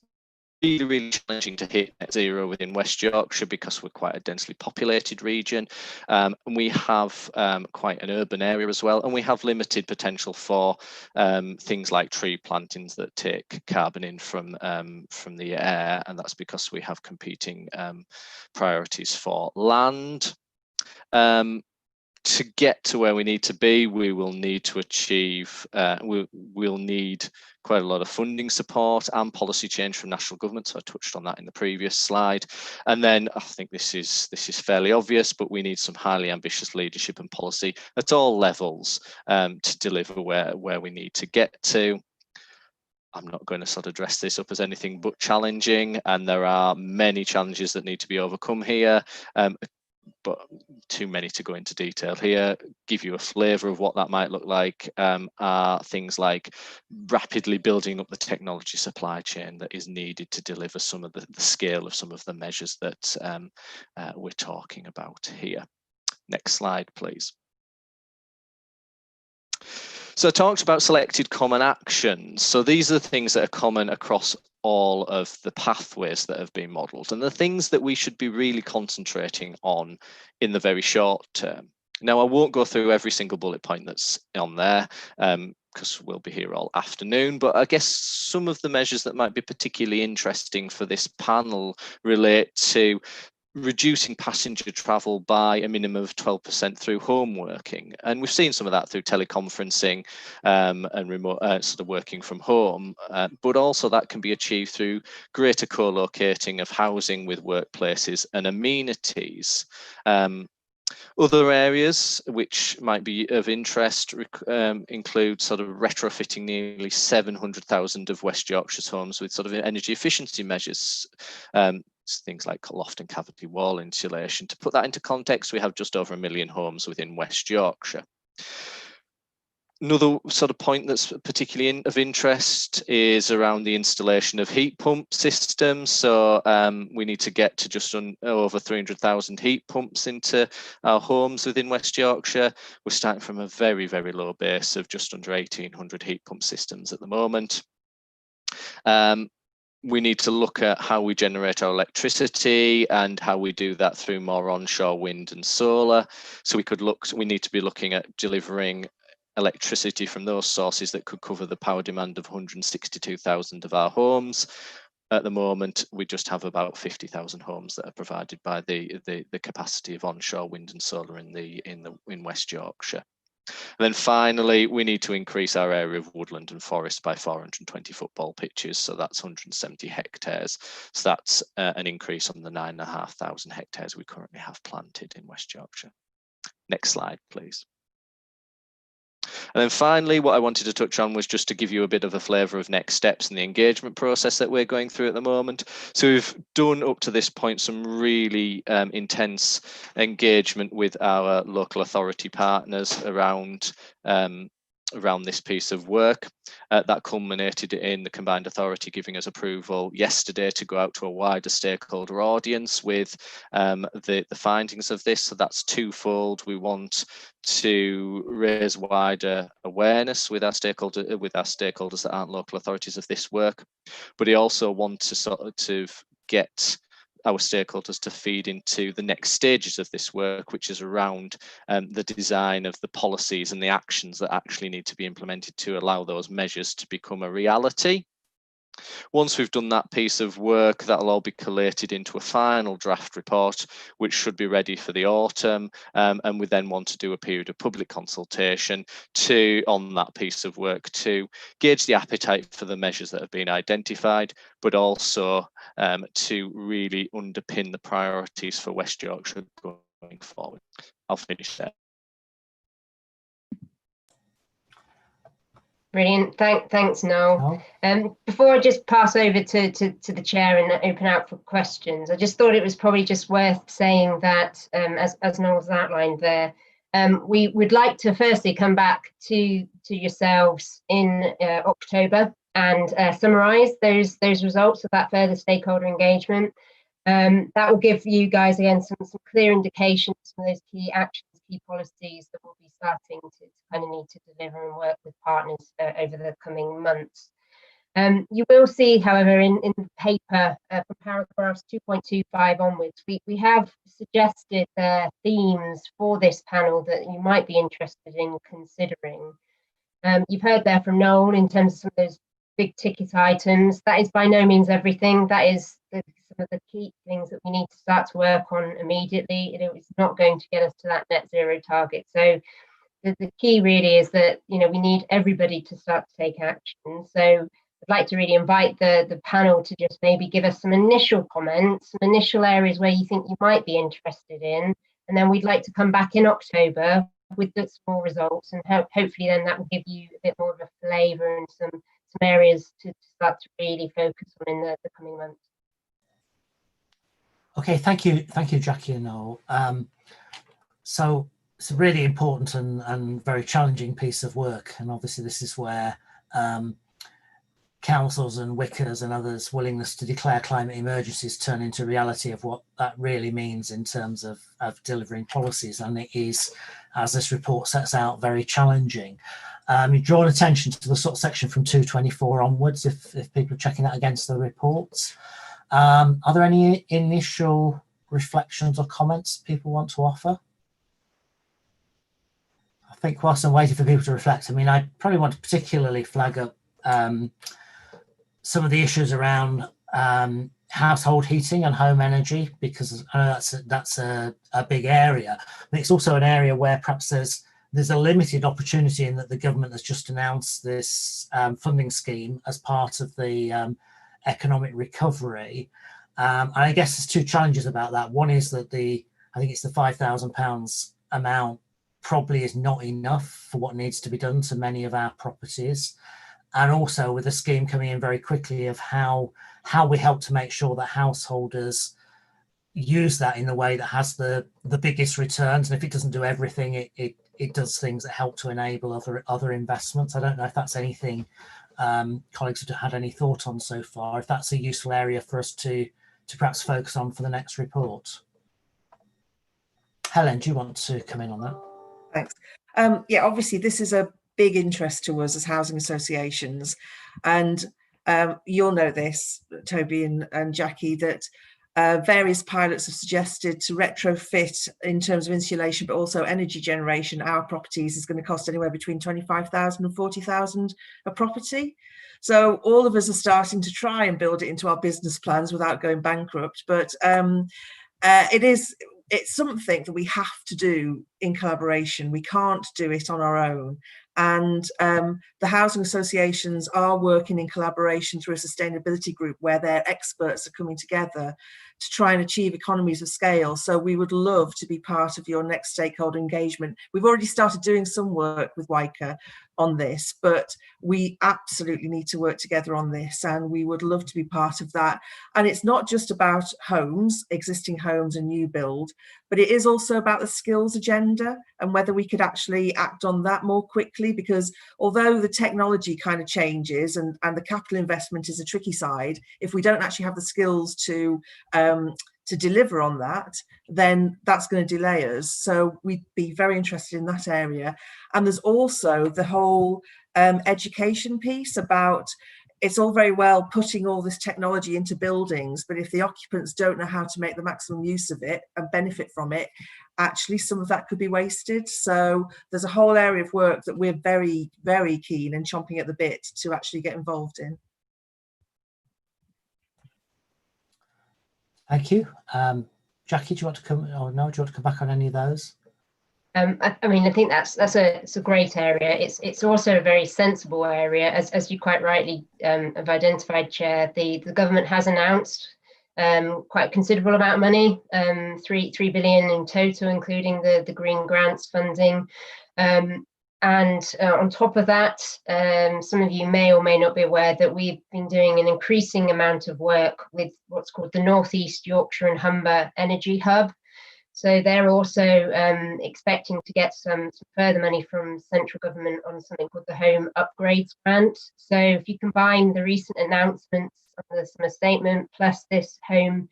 Speaker 11: really challenging to hit net zero within West Yorkshire because we're quite a densely populated region, and we have quite an urban area as well, and we have limited potential for things like tree plantings that take carbon in from the air, and that's because we have competing priorities for land. To get to where we need to be, we will need to achieve, we'll need quite a lot of funding support and policy change from national government. So I touched on that in the previous slide. And then I think this is fairly obvious, but we need some highly ambitious leadership and policy at all levels to deliver where we need to get to. I'm not going to sort of dress this up as anything but challenging, and there are many challenges that need to be overcome here. But too many to go into detail here. Give you a flavour of what that might look like are things like rapidly building up the technology supply chain that is needed to deliver some of the scale of some of the measures that we're talking about here. Next slide, please. So I talked about selected common actions. So these are the things that are common across all of the pathways that have been modelled, and the things that we should be really concentrating on in the very short term. Now, I won't go through every single bullet point that's on there because we'll be here all afternoon, but I guess some of the measures that might be particularly interesting for this panel relate to reducing passenger travel by a minimum of 12% through home working, and we've seen some of that through teleconferencing and remote sort of working from home, but also that can be achieved through greater co-locating of housing with workplaces and amenities. Other areas which might be of interest include sort of retrofitting nearly 700,000 of West Yorkshire's homes with sort of energy efficiency measures, things like loft and cavity wall insulation. To put that into context, we have just over 1 million homes within West Yorkshire. Another sort of point that's particularly of interest is around the installation of heat pump systems. So we need to get to just over 300,000 heat pumps into our homes within West Yorkshire. We're starting from a very, very low base of just under 1,800 heat pump systems at the moment. We need to look at how we generate our electricity and how we do that through more onshore wind and solar. So we need to be looking at delivering electricity from those sources that could cover the power demand of 162,000 of our homes. At the moment, we just have about 50,000 homes that are provided by the capacity of onshore wind and solar in West Yorkshire. And then finally, we need to increase our area of woodland and forest by 420 football pitches. So that's 170 hectares. So that's an increase on the 9,500 hectares we currently have planted in West Yorkshire. Next slide, please. And then finally, what I wanted to touch on was just to give you a bit of a flavour of next steps in the engagement process that we're going through at the moment. So we've done up to this point some really intense engagement with our local authority partners around this piece of work. That culminated in the combined authority giving us approval yesterday to go out to a wider stakeholder audience with the findings of this. So that's twofold. We want to raise wider awareness with our stakeholders that aren't local authorities of this work, but we also want to sort of get our stakeholders to feed into the next stages of this work, which is around the design of the policies and the actions that actually need to be implemented to allow those measures to become a reality. Once we've done that piece of work, that'll all be collated into a final draft report, which should be ready for the autumn. And we then want to do a period of public consultation on that piece of work to gauge the appetite for the measures that have been identified, but also to really underpin the priorities for West Yorkshire going forward. I'll finish there.
Speaker 10: Brilliant. Thanks, Noel. Before I just pass over to the chair and open out for questions, I just thought it was probably just worth saying that, as Noel's outlined there, we would like to firstly come back to yourselves in October and summarise those results of that further stakeholder engagement. That will give you guys again some clear indications from those key actions, key policies that we'll be starting to kind of need to deliver and work with partners over the coming months. You will see, however, in the paper from paragraphs 2.25 onwards, we have suggested themes for this panel that you might be interested in considering. You've heard there from Noel in terms of some of those big ticket items. That is by no means everything. That is some of the key things that we need to start to work on immediately. It's not going to get us to that net zero target. So the key really is that, you know, we need everybody to start to take action. So I'd like to really invite the panel to just maybe give us some initial comments, some initial areas where you think you might be interested in, and then we'd like to come back in October with the small results, and hopefully then that will give you a bit more of a flavour and some areas to start to really focus on in the coming months.
Speaker 3: Okay, thank you, Jackie and Noel. So it's a really important and very challenging piece of work, and obviously this is where councils and WYCAs and others' willingness to declare climate emergencies turn into reality of what that really means in terms of delivering policies, and it is, as this report sets out, very challenging. You've drawn attention to the sort of section from 224 onwards, if people are checking that against the reports. Are there any initial reflections or comments people want to offer? I think whilst I'm waiting for people to reflect, I mean, I probably want to particularly flag up some of the issues around household heating and home energy, because I know that's a big area. But it's also an area where perhaps there's a limited opportunity in that the government has just announced this funding scheme as part of the economic recovery. And I guess there's two challenges about that. One is that I think it's the £5,000 amount probably is not enough for what needs to be done to many of our properties. And also with the scheme coming in very quickly of how we help to make sure that householders use that in the way that has the biggest returns. And if it doesn't do everything, it does things that help to enable other investments. I don't know if that's anything colleagues have had any thought on so far, if that's a useful area for us to perhaps focus on for the next report. Helen, do you want to come in on that?
Speaker 6: Thanks. Yeah, obviously this is a big interest to us as housing associations, and you'll know this, Toby and Jackie, that various pilots have suggested to retrofit in terms of insulation, but also energy generation. Our properties is going to cost anywhere between 25,000 and 40,000 a property. So all of us are starting to try and build it into our business plans without going bankrupt. But it's something that we have to do in collaboration. We can't do it on our own. And the housing associations are working in collaboration through a sustainability group where their experts are coming together to try and achieve economies of scale. So we would love to be part of your next stakeholder engagement. We've already started doing some work with WYCA on this, but we absolutely need to work together on this, and we would love to be part of that. And it's not just about homes, existing homes and new build, but it is also about the skills agenda and whether we could actually act on that more quickly, because although the technology kind of changes and the capital investment is a tricky side, if we don't actually have the skills to deliver on that, then that's going to delay us. So we'd be very interested in that area. And there's also the whole education piece about, it's all very well putting all this technology into buildings, but if the occupants don't know how to make the maximum use of it and benefit from it, actually some of that could be wasted. So there's a whole area of work that we're very, very keen and chomping at the bit to actually get involved in.
Speaker 3: Thank you. Jackie, do you want to come, or no, do you want to come back on any of those?
Speaker 10: I mean, I think it's a great area. It's also a very sensible area, as you quite rightly have identified, Chair. The government has announced quite a considerable amount of money, 3 billion in total, including the green grants funding. And on top of that, some of you may or may not be aware that we've been doing an increasing amount of work with what's called the North East Yorkshire and Humber Energy Hub. So they're also expecting to get some further money from central government on something called the Home Upgrades Grant. So if you combine the recent announcements of the summer statement plus this Home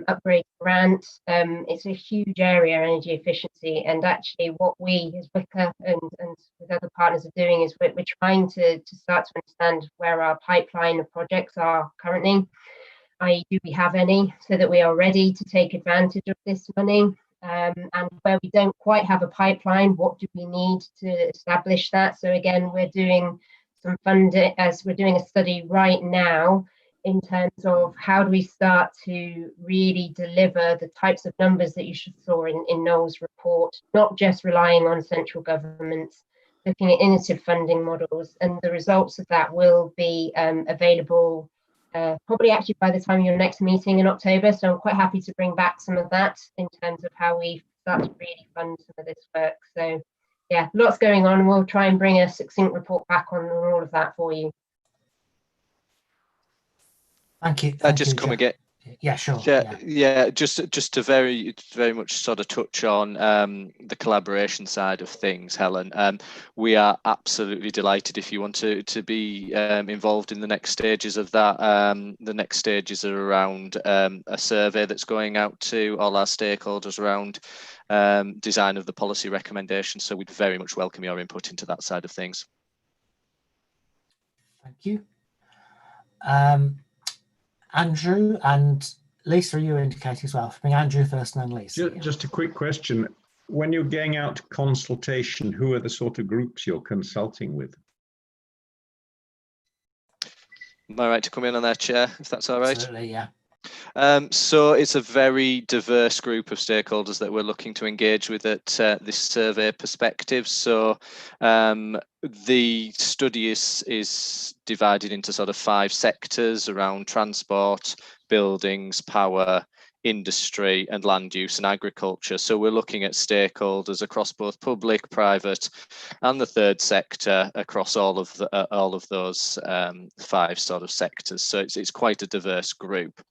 Speaker 10: Upgrade Grant, it's a huge area, energy efficiency. And actually what we as WYCA and with other partners are doing is we're trying to start to understand where our pipeline of projects are currently. I.e., do we have any, so that we are ready to take advantage of this money? And where we don't quite have a pipeline, what do we need to establish that? So again, we're doing some funding, as we're doing a study right now in terms of how do we start to really deliver the types of numbers that you saw in Noel's report, not just relying on central governments, looking at innovative funding models, and the results of that will be available probably actually by the time of your next meeting in October. So I'm quite happy to bring back some of that in terms of how we start to really fund some of this work. So yeah, lots going on. We'll try and bring a succinct report back on all of that for you.
Speaker 3: Thank you.
Speaker 11: Come again.
Speaker 3: Yeah, sure.
Speaker 11: Yeah, just to very much sort of touch on the collaboration side of things, Helen. We are absolutely delighted if you want to be involved in the next stages of that. The next stages are around a survey that's going out to all our stakeholders around design of the policy recommendations. So we'd very much welcome your input into that side of things.
Speaker 3: Thank you. Andrew and Lisa, are you indicating as well? For me, Andrew first and then Lisa.
Speaker 1: Just a quick question. When you're going out to consultation, who are the sort of groups you're consulting with?
Speaker 11: Am I right to come in on that, Chair, if that's all right?
Speaker 3: Absolutely, yeah.
Speaker 11: So it's a very diverse group of stakeholders that we're looking to engage with at this survey perspective. So the study is divided into sort of 5 sectors around transport, buildings, power, industry and land use and agriculture. So we're looking at stakeholders across both public, private and the third sector across all of those 5 sort of sectors. So it's quite a diverse group.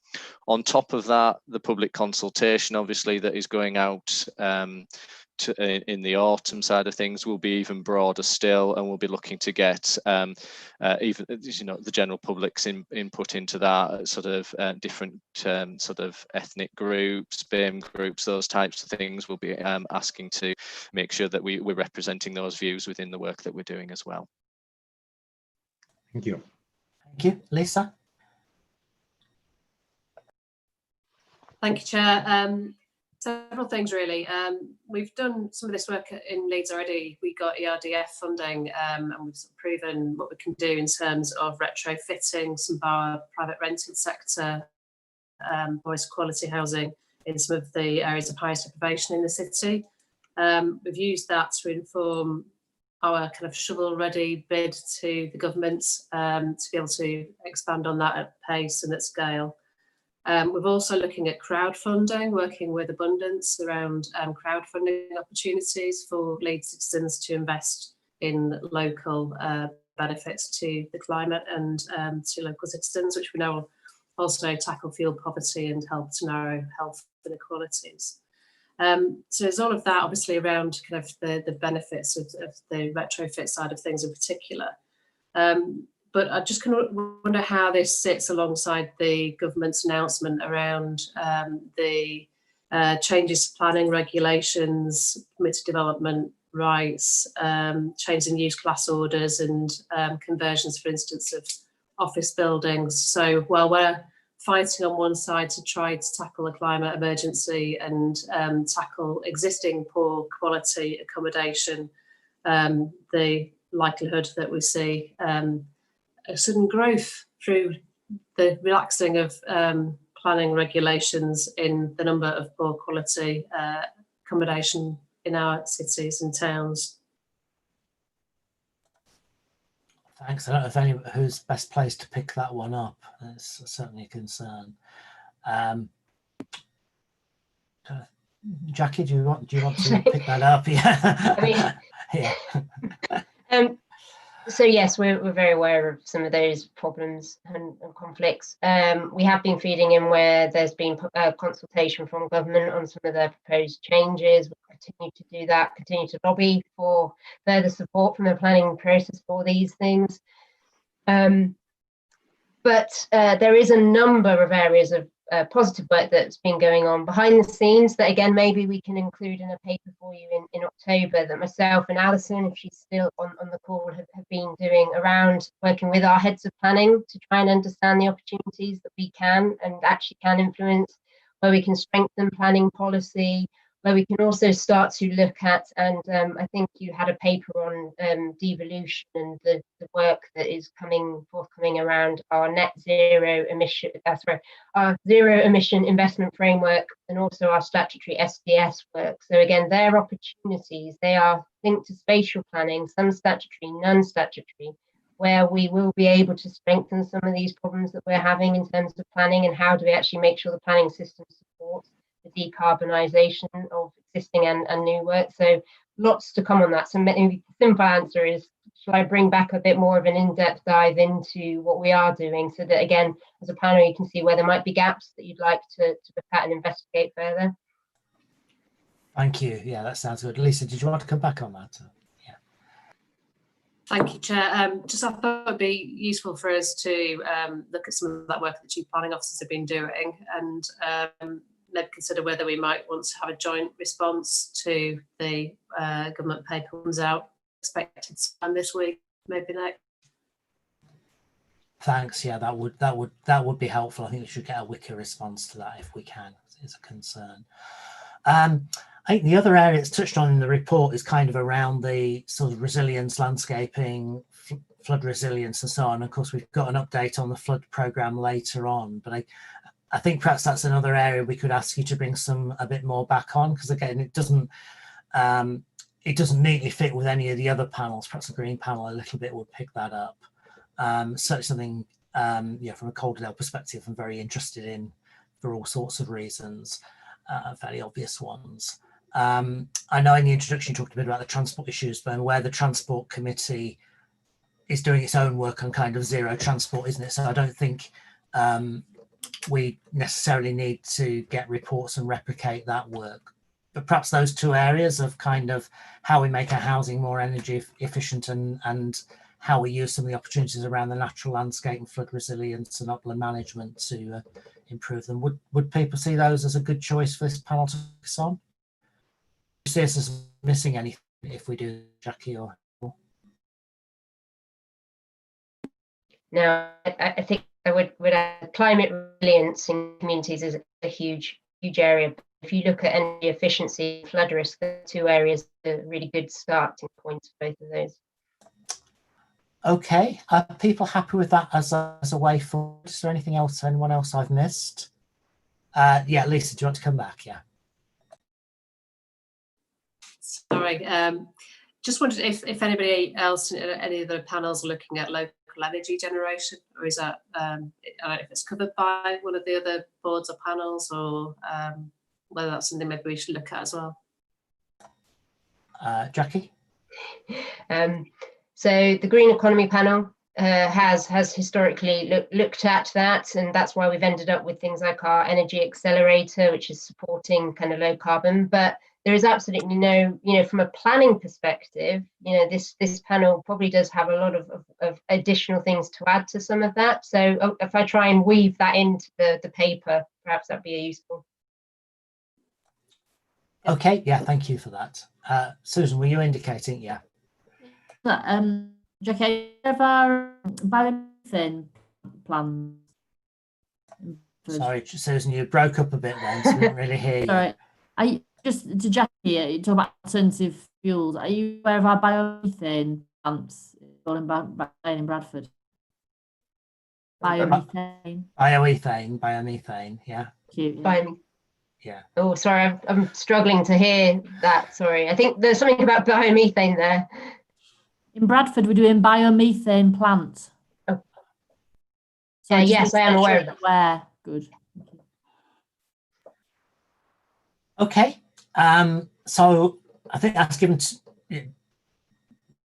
Speaker 11: On top of that, the public consultation, obviously, that is going out in the autumn side of things will be even broader still, and we'll be looking to get even the general public's input into that, sort of different sort of ethnic groups, BAME groups, those types of things. We'll be asking to make sure that we're representing those views within the work that we're doing as well.
Speaker 1: Thank you.
Speaker 3: Thank you. Lisa?
Speaker 12: Thank you, Chair. Several things really. We've done some of this work in Leeds already. We got ERDF funding and we've proven what we can do in terms of retrofitting some of our private rented sector, voice quality housing in some of the areas of highest deprivation in the city. We've used that to inform our kind of shovel-ready bid to the government to be able to expand on that at pace and at scale. We're also looking at crowdfunding, working with Abundance around crowdfunding opportunities for Leeds citizens to invest in local benefits to the climate and to local citizens, which we know will also tackle fuel poverty and help to narrow health inequalities. So there's all of that obviously around kind of the benefits of the retrofit side of things in particular. But I just kind of wonder how this sits alongside the government's announcement around the changes to planning regulations, permitted development rights, changes in use class orders and conversions, for instance, of office buildings. So while we're fighting on one side to try to tackle the climate emergency and tackle existing poor quality accommodation, the likelihood that we see a sudden growth through the relaxing of planning regulations in the number of poor quality accommodation in our cities and towns.
Speaker 3: Thanks. I don't know if any who's best placed to pick that one up. It's certainly a concern. Jackie, do you want to pick that up? Yeah.
Speaker 10: Yeah. So yes, we're very aware of some of those problems and conflicts. We have been feeding in where there's been consultation from government on some of their proposed changes. We'll continue to do that, continue to lobby for further support from the planning process for these things. But there is a number of areas of positive work that's been going on behind the scenes that, again, maybe we can include in a paper for you in October, that myself and Alison, if she's still on the call, have been doing around working with our heads of planning to try and understand the opportunities that we can and actually can influence, where we can strengthen planning policy, where we can also start to look at, and I think you had a paper on devolution and the work that is forthcoming around our zero emission investment framework, and also our statutory SDS work. So again, their opportunities, they are linked to spatial planning, some statutory, none statutory, where we will be able to strengthen some of these problems that we're having in terms of planning, and how do we actually make sure the planning system supports the decarbonisation of existing and new work. So lots to come on that. So maybe the simple answer is, shall I bring back a bit more of an in-depth dive into what we are doing, so that, again, as a panel, you can see where there might be gaps that you'd like to look at and investigate further.
Speaker 3: Thank you. Yeah, that sounds good. Lisa, did you want to come back on that? Yeah.
Speaker 12: Thank you, Chair. Just I thought it would be useful for us to look at some of that work that Chief Planning Officers have been doing, and maybe consider whether we might want to have a joint response to the government paper comes out, expected sometime this week, maybe next.
Speaker 3: Thanks. Yeah, that would be helpful. I think we should get a WYCA response to that if we can. It's a concern. I think the other area that's touched on in the report is kind of around the sort of resilience, landscaping, flood resilience, and so on. Of course, we've got an update on the flood programme later on, but I think perhaps that's another area we could ask you to bring a bit more back on, because again, it doesn't neatly fit with any of the other panels. Perhaps the green panel a little bit would pick that up. Certainly something, from a Calderdale perspective, I'm very interested in for all sorts of reasons, fairly obvious ones. I know in the introduction you talked a bit about the transport issues, but where the Transport Committee is doing its own work on kind of zero transport, isn't it? So I don't think we necessarily need to get reports and replicate that work, but perhaps those two areas of kind of how we make our housing more energy efficient and how we use some of the opportunities around the natural landscape and flood resilience and upland management to improve them. Would people see those as a good choice for this panel to focus on? Do you see us as missing anything if we do, Jackie? Or
Speaker 10: no, I think I would add climate resilience in communities is a huge area. If you look at energy efficiency, flood risk, the two areas are really good starting points for both of those.
Speaker 3: Okay, are people happy with that as a way forward? Is there anything else, anyone else I've missed? Yeah, Lisa, do you want to come back? Yeah.
Speaker 12: Sorry, just wondered if anybody else in any of the panels are looking at local energy generation, or is that I don't know if it's covered by one of the other boards or panels, or whether that's something maybe we should look at as well.
Speaker 3: Jackie?
Speaker 10: So the Green Economy panel has historically looked at that, and that's why we've ended up with things like our energy accelerator, which is supporting kind of low carbon. But there is absolutely no, from a planning perspective, this panel probably does have a lot of additional things to add to some of that. So if I try and weave that into the paper, perhaps that'd be useful.
Speaker 3: Okay, yeah, thank you for that. Susan, were you indicating? Yeah.
Speaker 8: Jackie, have our biomethane plans?
Speaker 3: Sorry, Susan, you broke up a bit then, so we didn't really hear you.
Speaker 8: Sorry, just to Jackie, you talk about alternative fuels. Are you aware of our biomethane plants in Bradford? Biomethane.
Speaker 3: Biomethane, yeah.
Speaker 8: Cute, yeah.
Speaker 3: Yeah.
Speaker 10: Oh, sorry, I'm struggling to hear that. Sorry, I think there's something about biomethane there.
Speaker 8: In Bradford, we're doing biomethane plants.
Speaker 10: Oh.
Speaker 8: So
Speaker 10: yes, I am aware of that.
Speaker 8: Aware. Good.
Speaker 3: Okay. So I think that's given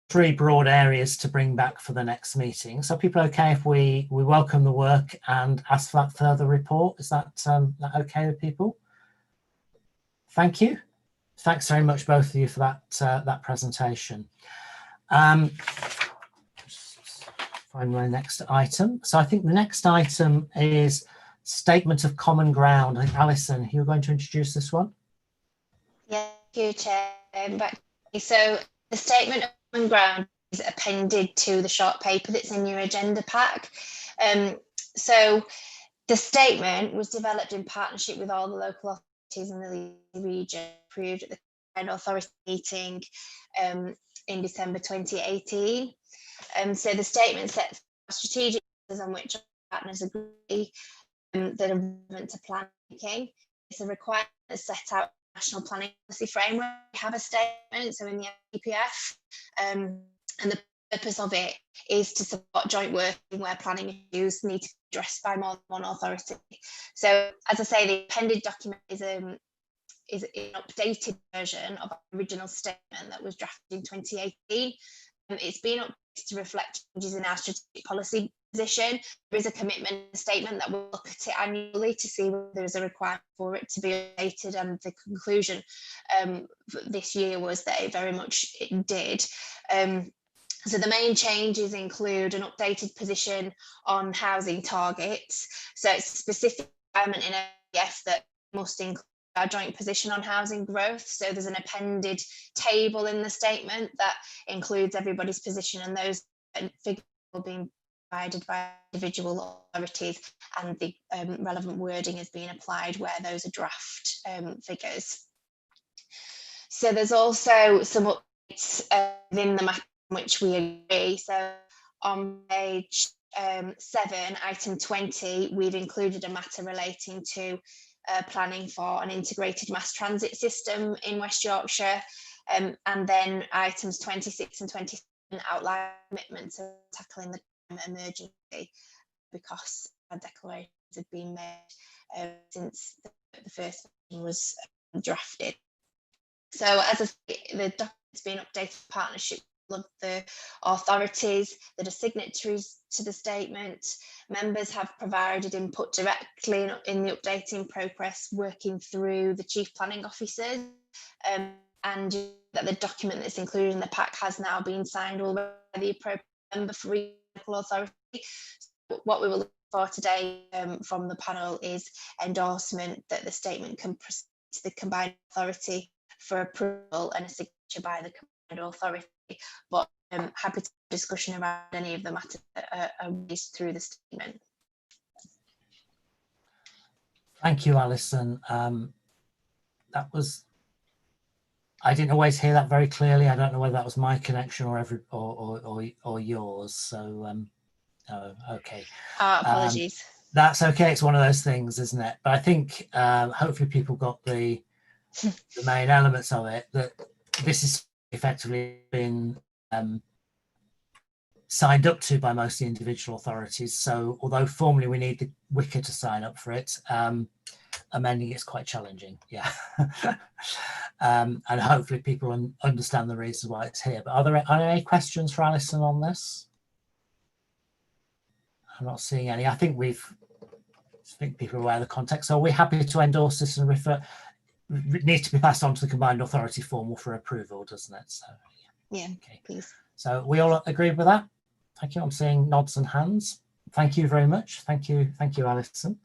Speaker 3: three broad areas to bring back for the next meeting. So people okay if we welcome the work and ask for that further report? Is that okay with people? Thank you. Thanks very much, both of you, for that presentation. Just find my next item. So I think the next item is Statement of Common Ground. I think, Alison, you're going to introduce this one?
Speaker 4: Yeah, thank you, Chair. So the Statement of Common Ground is appended to the short paper that's in your agenda pack. So the statement was developed in partnership with all the local authorities in the region, approved at the Combined Authority meeting in December 2018. So the statement sets strategic on which partners agree that are relevant to plan making. It's a requirement that's set out National Planning Policy Framework. We have a statement, so in the NPPF, and the purpose of it is to support joint working where planning issues need to be addressed by more than one authority. So, as I say, the appended document is an updated version of the original statement that was drafted in 2018. It's been updated to reflect changes in our strategic policy position. There is a commitment statement that we'll look at it annually to see whether there is a requirement for it to be updated, and the conclusion this year was that it very much did. So the main changes include an updated position on housing targets. So it's a specific requirement in AF that must include our joint position on housing growth. So there's an appended table in the statement that includes everybody's position, and those figures will be provided by individual authorities, and the relevant wording is being applied where those are draft figures. So there's also some updates within the matter in which we agree. So on page 7, item 20, we've included a matter relating to planning for an integrated mass transit system in West Yorkshire, and then items 26 and 27 outline commitments to tackling the emergency, because our declarations have been made since the first version was drafted. So as I say, the document's been updated in partnership of the authorities that are signatories to the statement. Members have provided input directly in the updating progress, working through the chief planning officers, and that the document that's included in the pack has now been signed by the appropriate member for each local authority. What we will look for today from the panel is endorsement that the statement can proceed to the combined authority for approval and a signature by the combined authority. But I'm happy to have a discussion around any of the matters that are raised through the statement.
Speaker 3: Thank you, Alison. That was, I didn't always hear that very clearly. I don't know whether that was my connection or yours. So, oh, okay.
Speaker 4: Apologies.
Speaker 3: That's okay. It's one of those things, isn't it? But I think hopefully people got the main elements of it, that this has effectively been signed up to by most of the individual authorities. So although formally we need the WYCA to sign up for it, amending it's quite challenging. Yeah. And hopefully people understand the reasons why it's here. But are there any questions for Alison on this? I'm not seeing any. I think people are aware of the context. So we're happy to endorse this and refer. It needs to be passed on to the combined authority formal for approval, doesn't it? So
Speaker 4: yeah,
Speaker 3: okay,
Speaker 4: please.
Speaker 3: So we all agree with that. Thank you. I'm seeing nods and hands. Thank you very much. Thank you, Alison.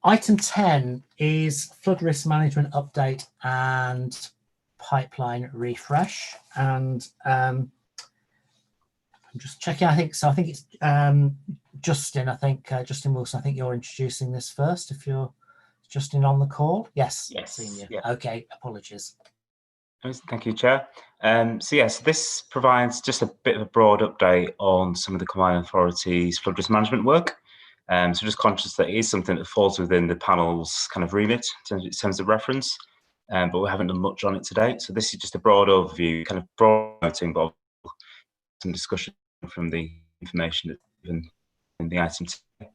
Speaker 3: Item 10 is flood risk management update and pipeline refresh. And I'm just checking. I think it's Justin. Justin Wilson. I think you're introducing this first. If you're Justin on the call, yes.
Speaker 13: Yes.
Speaker 3: Seen you.
Speaker 13: Yeah.
Speaker 3: Okay. Apologies.
Speaker 13: Thank you, Chair. So yes, this provides just a bit of a broad update on some of the Combined Authority's flood risk management work. So just conscious that it is something that falls within the panel's kind of remit in terms of reference, but we haven't done much on it to date. So this is just a broad overview, kind of broad noting, but some discussion from the information that's given in the item today.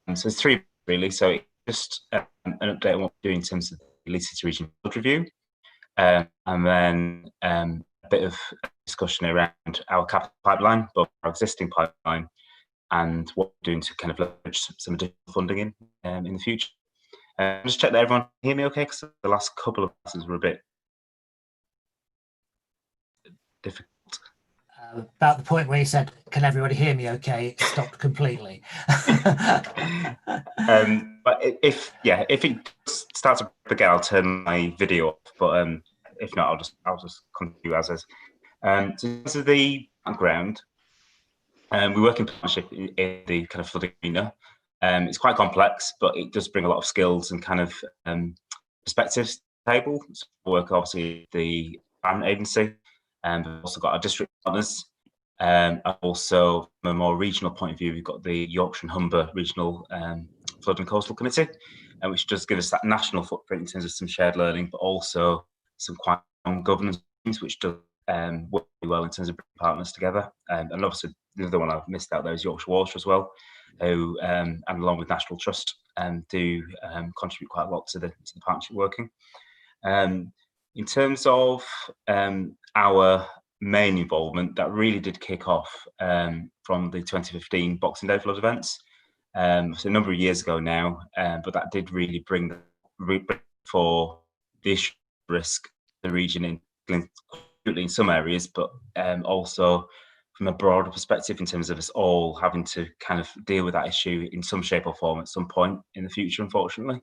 Speaker 13: And so there's three really. So just an update on what we're doing in terms of the Leeds City Region flood review. And then a bit of discussion around our capital pipeline, both our existing pipeline and what we're doing to kind of leverage some additional funding in the future. Just check that everyone can hear me okay, because the last couple of lessons were a bit difficult.
Speaker 3: About the point where you said, "Can everybody hear me okay?" It stopped completely.
Speaker 13: But if it starts to again, I'll turn my video off. But if not, I'll just continue as is. So in terms of the background, we work in partnership in the kind of flooding arena. It's quite complex, but it does bring a lot of skills and kind of perspectives to the table. So we work obviously with the Environment Agency, and we've also got our district partners. And also, from a more regional point of view, we've got the Yorkshire and Humber Regional Flood and Coastal Committee, which does give us that national footprint in terms of some shared learning, but also some quite strong governance teams, which does work really well in terms of bringing partners together. And obviously, the other one I've missed out there is Yorkshire Water as well, who, and along with National Trust, do contribute quite a lot to the partnership working. In terms of our main involvement, that really did kick off from the 2015 Boxing Day flood events. So a number of years ago now, but that did really bring for the issue of risk the region in some areas, but also from a broader perspective in terms of us all having to kind of deal with that issue in some shape or form at some point in the future, unfortunately.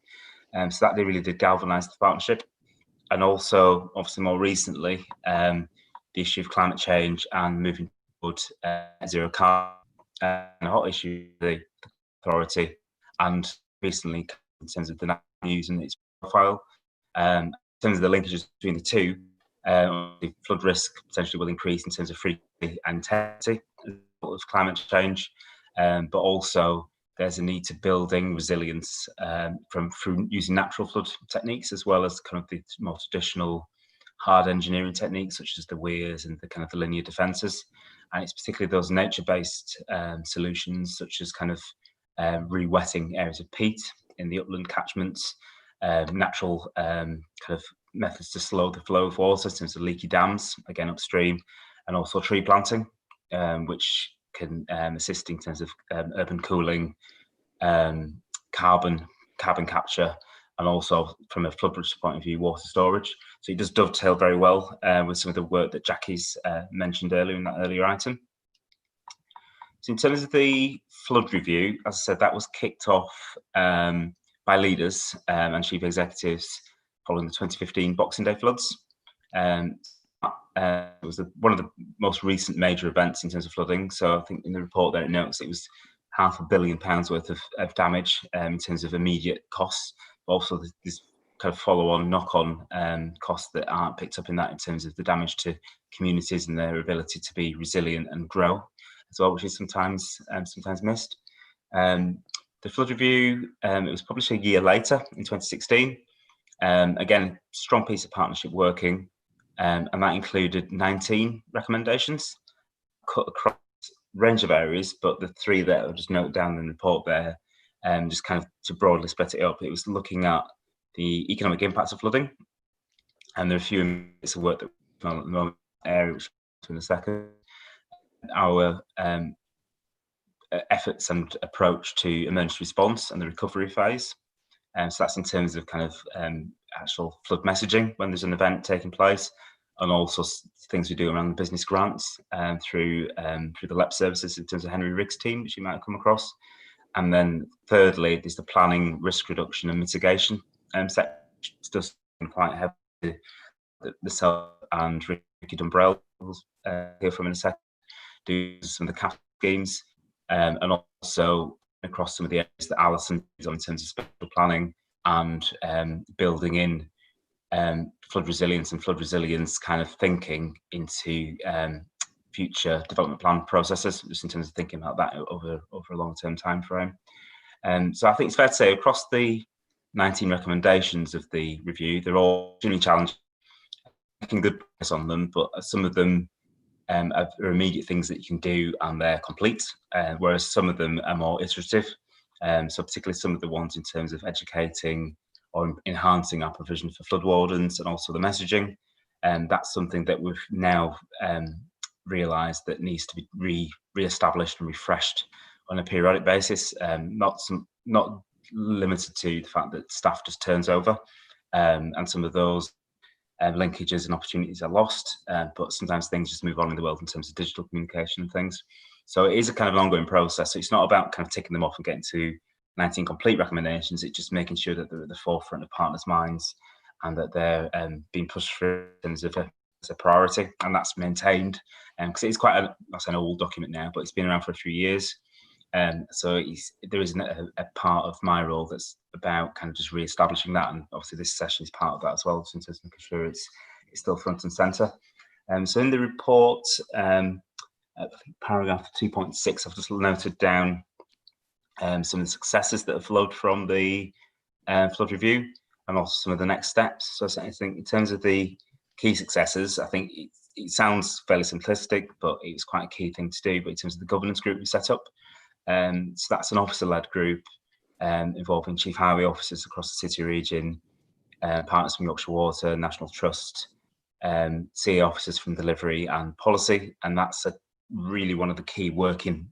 Speaker 13: So that really did galvanise the partnership. And also, obviously more recently, the issue of climate change and moving towards zero carbon, a hot issue for the authority, and recently in terms of the national news and its profile. In terms of the linkages between the two, the flood risk potentially will increase in terms of frequency and intensity of climate change, but also there's a need to building resilience through using natural flood techniques, as well as kind of the more traditional hard engineering techniques such as the weirs and the kind of the linear defences. And it's particularly those nature-based solutions such as kind of re-wetting areas of peat in the upland catchments, natural kind of methods to slow the flow of water in terms of leaky dams, again upstream, and also tree planting, which can assist in terms of urban cooling, carbon capture, and also from a flood risk point of view, water storage. So it does dovetail very well with some of the work that Jackie's mentioned earlier in that earlier item. So in terms of the flood review, as I said, that was kicked off by leaders and chief executives following the 2015 Boxing Day floods. It was one of the most recent major events in terms of flooding. So I think in the report there it notes it was £500 million worth of damage in terms of immediate costs, but also this kind of follow-on, knock-on costs that aren't picked up in that in terms of the damage to communities and their ability to be resilient and grow as well, which is sometimes missed. The flood review, it was published a year later in 2016. Again, strong piece of partnership working, and that included 19 recommendations cut across a range of areas, but the three that I'll just note down in the report there, just kind of to broadly split it up, it was looking at the economic impacts of flooding, and there are a few bits of work that we're on at the moment, area which we'll in a second. Our efforts and approach to emergency response and the recovery phase. So that's in terms of kind of actual flood messaging when there's an event taking place, and also things we do around the business grants through the LEP services in terms of Henry Riggs' team, which you might have come across. And then thirdly, there's the planning, risk reduction and mitigation sector, which does quite heavily the self and rigid umbrella hear from in a second, do some of the capital schemes, and also across some of the areas that Alison is on in terms of special planning and building in flood resilience and flood resilience kind of thinking into future development plan processes, just in terms of thinking about that over a long-term time frame. So I think it's fair to say across the 19 recommendations of the review, they're all extremely challenging, making good progress on them, but some of them are immediate things that you can do and they're complete, whereas some of them are more iterative. So particularly some of the ones in terms of educating or enhancing our provision for flood wardens and also the messaging. And that's something that we've now realised that needs to be re-established and refreshed on a periodic basis, not limited to the fact that staff just turns over, and some of those linkages and opportunities are lost, but sometimes things just move on in the world in terms of digital communication and things. So it is a kind of an ongoing process. So it's not about kind of ticking them off and getting to 19 complete recommendations. It's just making sure that they're at the forefront of partners' minds and that they're being pushed through in terms of as a priority, and that's maintained. Because it's quite an old document now, but it's been around for a few years. So there is a part of my role that's about kind of just re-establishing that, and obviously this session is part of that as well, so in terms of making sure it's still front and centre. So in the report, paragraph 2.6, I've just noted down some of the successes that have flowed from the flood review, and also some of the next steps. So I think in terms of the key successes, I think it sounds fairly simplistic, but it was quite a key thing to do. But in terms of the governance group we set up, so that's an officer-led group involving chief highway officers across the city region, partners from Yorkshire Water, National Trust, CA officers from delivery and policy, and that's really one of the key working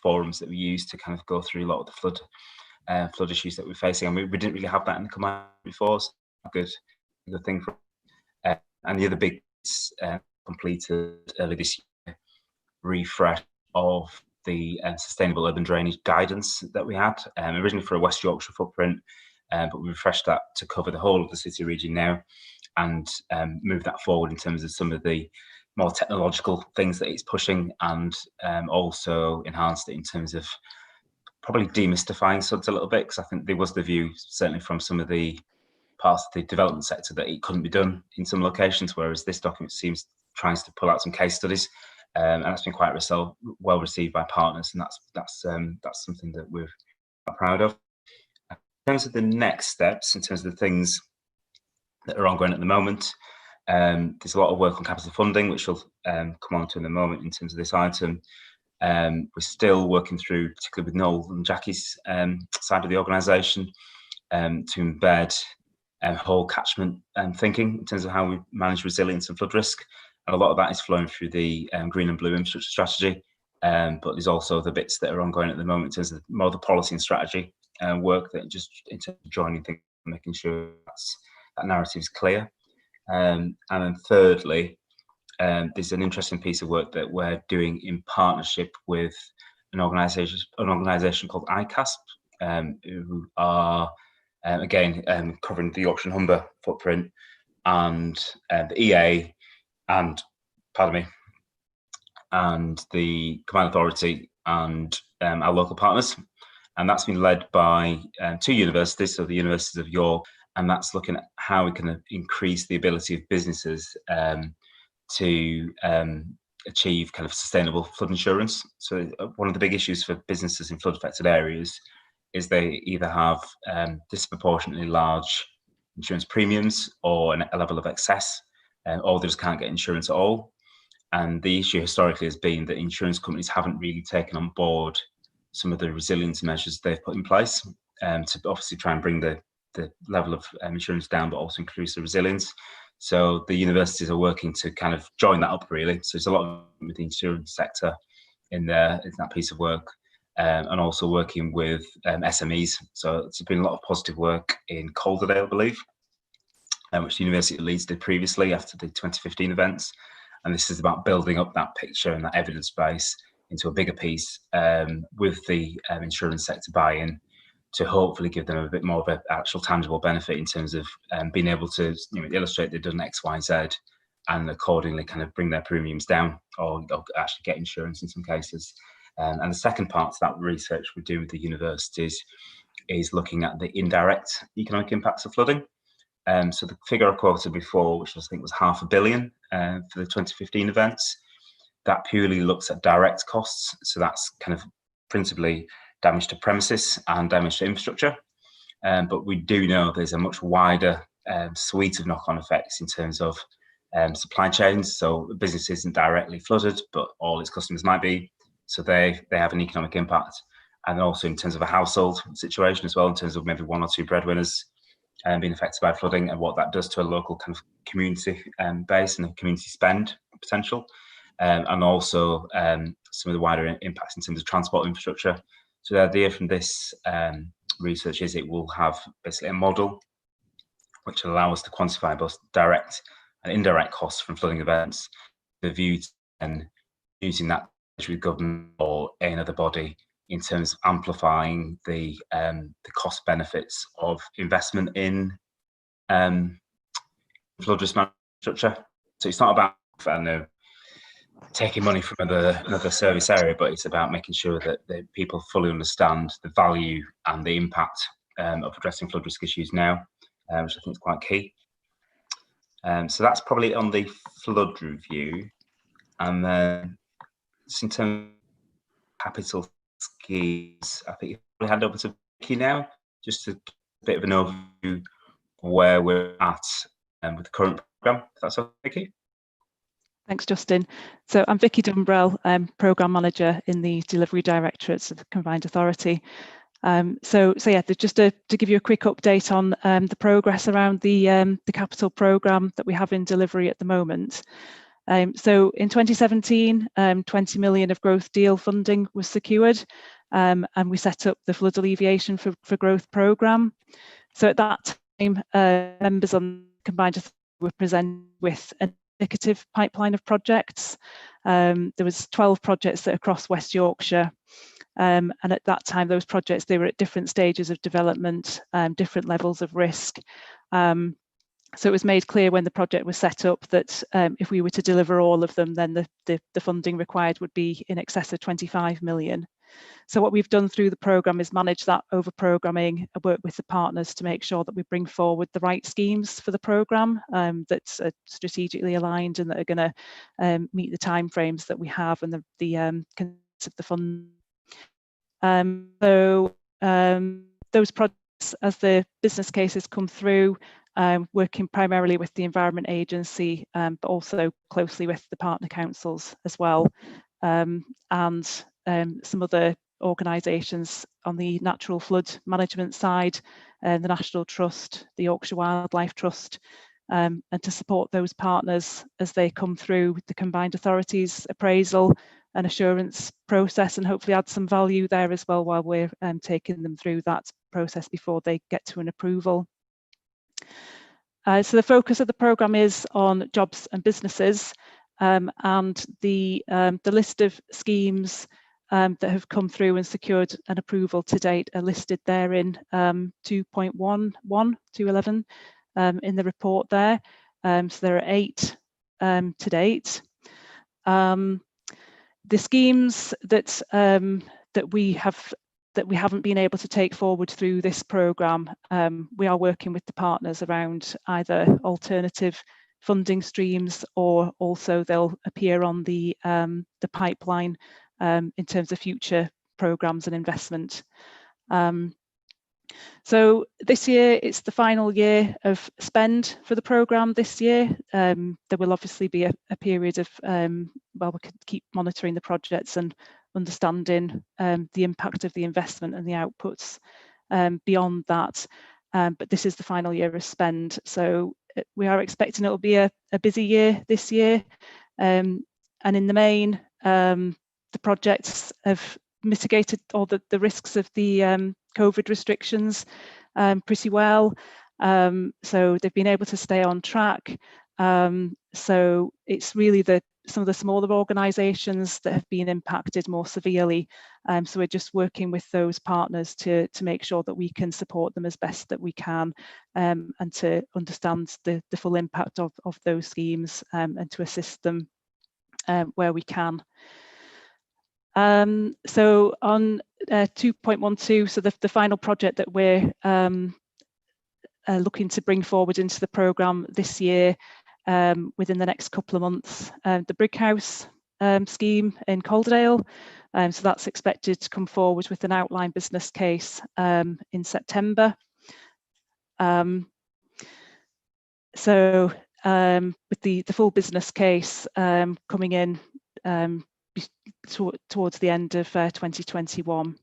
Speaker 13: forums that we use to kind of go through a lot of the flood issues that we're facing, and we didn't really have that in the command before. So good thing for. And the other big completed early this year, refresh of the sustainable urban drainage guidance that we had, originally for a West Yorkshire footprint, but we refreshed that to cover the whole of the city region now, and move that forward in terms of some of the more technological things that it's pushing, and also enhanced it in terms of probably demystifying SUDS a little bit, because I think there was the view, certainly from some of the parts of the development sector, that it couldn't be done in some locations, whereas this document tries to pull out some case studies, and that's been quite well received by partners, and that's something that we're quite proud of. In terms of the next steps, in terms of the things that are ongoing at the moment, there's a lot of work on capital funding, which we'll come on to in a moment in terms of this item. We're still working through, particularly with Noel and Jackie's side of the organisation, to embed whole catchment thinking in terms of how we manage resilience and flood risk. And a lot of that is flowing through the green and blue infrastructure strategy, but there's also the bits that are ongoing at the moment in terms of more the policy and strategy work, that just in terms of joining things, making sure that narrative is clear. And then thirdly, there's an interesting piece of work that we're doing in partnership with an organisation called ICASP, who are again covering the Yorkshire and Humber footprint, and the EA, and the Combined Authority, and our local partners. And that's been led by two universities, so the Universities of York, and that's looking at how we can increase the ability of businesses to achieve kind of sustainable flood insurance. So one of the big issues for businesses in flood affected areas is they either have disproportionately large insurance premiums or a level of excess, or they just can't get insurance at all. And the issue historically has been that insurance companies haven't really taken on board some of the resilience measures they've put in place, to obviously try and bring the level of insurance down, but also increase the resilience. So the universities are working to kind of join that up, really. So there's a lot with the insurance sector in that piece of work, and also working with SMEs. So it's been a lot of positive work in Calderdale, I believe, which the University of Leeds did previously after the 2015 events. And this is about building up that picture and that evidence base into a bigger piece, with the insurance sector buy-in, to hopefully give them a bit more of an actual tangible benefit in terms of being able to illustrate they've done X, Y, Z, and accordingly kind of bring their premiums down, or actually get insurance in some cases. And the second part to that research we're doing with the universities is looking at the indirect economic impacts of flooding. So the figure I quoted before, which I think was £500 million for the 2015 events, that purely looks at direct costs. So that's kind of principally damage to premises and damage to infrastructure. But we do know there's a much wider suite of knock-on effects in terms of supply chains. So the business isn't directly flooded, but all its customers might be. So they have an economic impact. And also in terms of a household situation as well, in terms of maybe one or two breadwinners being affected by flooding, and what that does to a local kind of community base and a community spend potential. And also some of the wider impacts in terms of transport infrastructure. So the idea from this research is it will have basically a model which will allow us to quantify both direct and indirect costs from flooding events, the view and using that with government or another body in terms of amplifying the cost benefits of investment in flood risk management infrastructure. So it's not about, I know, taking money from another service area, but it's about making sure that people fully understand the value and the impact of addressing flood risk issues now, which I think is quite key. So that's probably on the flood review. And then in terms of capital schemes, I think we hand over to Vicky now, just a bit of an overview of where we're at with the current programme, if that's okay, Vicky.
Speaker 14: Thanks, Justin. So I'm Vicky Dumbrell, Programme Manager in the Delivery Directorate of the Combined Authority. So yeah, just to give you a quick update on the progress around the capital programme that we have in delivery at the moment. So in 2017, 20 million of growth deal funding was secured, and we set up the Flood Alleviation for Growth programme. So at that time, members on Combined Authority were presented with an indicative pipeline of projects. There was 12 projects that across West Yorkshire, and at that time those projects, they were at different stages of development, different levels of risk. So it was made clear when the project was set up that if we were to deliver all of them, then the funding required would be in excess of 25 million. So what we've done through the programme is manage that over programming and work with the partners to make sure that we bring forward the right schemes for the programme that's strategically aligned and that are going to meet the timeframes that we have and the constraints of the fund. Those projects, as the business cases come through, working primarily with the Environment Agency, but also closely with the partner councils as well, and some other organisations on the natural flood management side, the National Trust, the Yorkshire Wildlife Trust, and to support those partners as they come through the Combined Authorities appraisal and assurance process, and hopefully add some value there as well while we're taking them through that process before they get to an approval. So the focus of the programme is on jobs and businesses, and the list of schemes that have come through and secured an approval to date are listed there in 2.11 in the report there. So there are 8 to date. The schemes that we haven't been able to take forward through this programme, we are working with the partners around either alternative funding streams, or also they'll appear on the pipeline in terms of future programmes and investment. So this year, it's the final year of spend for the programme this year. There will obviously be a period of, well, we can keep monitoring the projects and understanding the impact of the investment and the outputs beyond that. But this is the final year of spend. So we are expecting it will be a busy year this year. And in the main, the projects have mitigated all the risks of the COVID restrictions pretty well. So they've been able to stay on track. So it's really some of the smaller organisations that have been impacted more severely. So we're just working with those partners to make sure that we can support them as best that we can, and to understand the full impact of those schemes, and to assist them where we can. So on 2.12, so the final project that we're looking to bring forward into the programme this year, within the next couple of months, the Brighouse scheme in Calderdale. So that's expected to come forward with an outline business case in September. With the full business case coming in towards the end of 2021.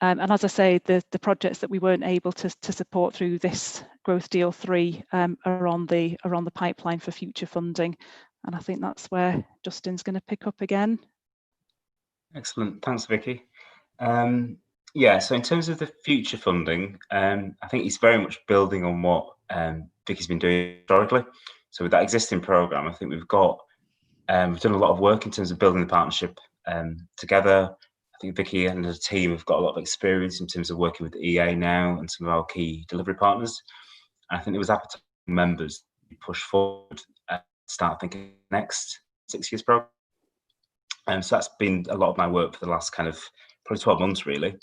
Speaker 14: And as I say, the projects that we weren't able to support through this Growth Deal 3 are on the pipeline for future funding. And I think that's where Justin's going to pick up again.
Speaker 13: Excellent, thanks, Vicky. Yeah, so in terms of the future funding, I think it's very much building on what Vicky's been doing historically. So with that existing programme, I think we've done a lot of work in terms of building the partnership together. I think Vicky and the team have got a lot of experience in terms of working with the EA now and some of our key delivery partners. And I think there was appetite from members to push forward and start thinking next 6 years program. So that's been a lot of my work for the last kind of probably 12 months, really.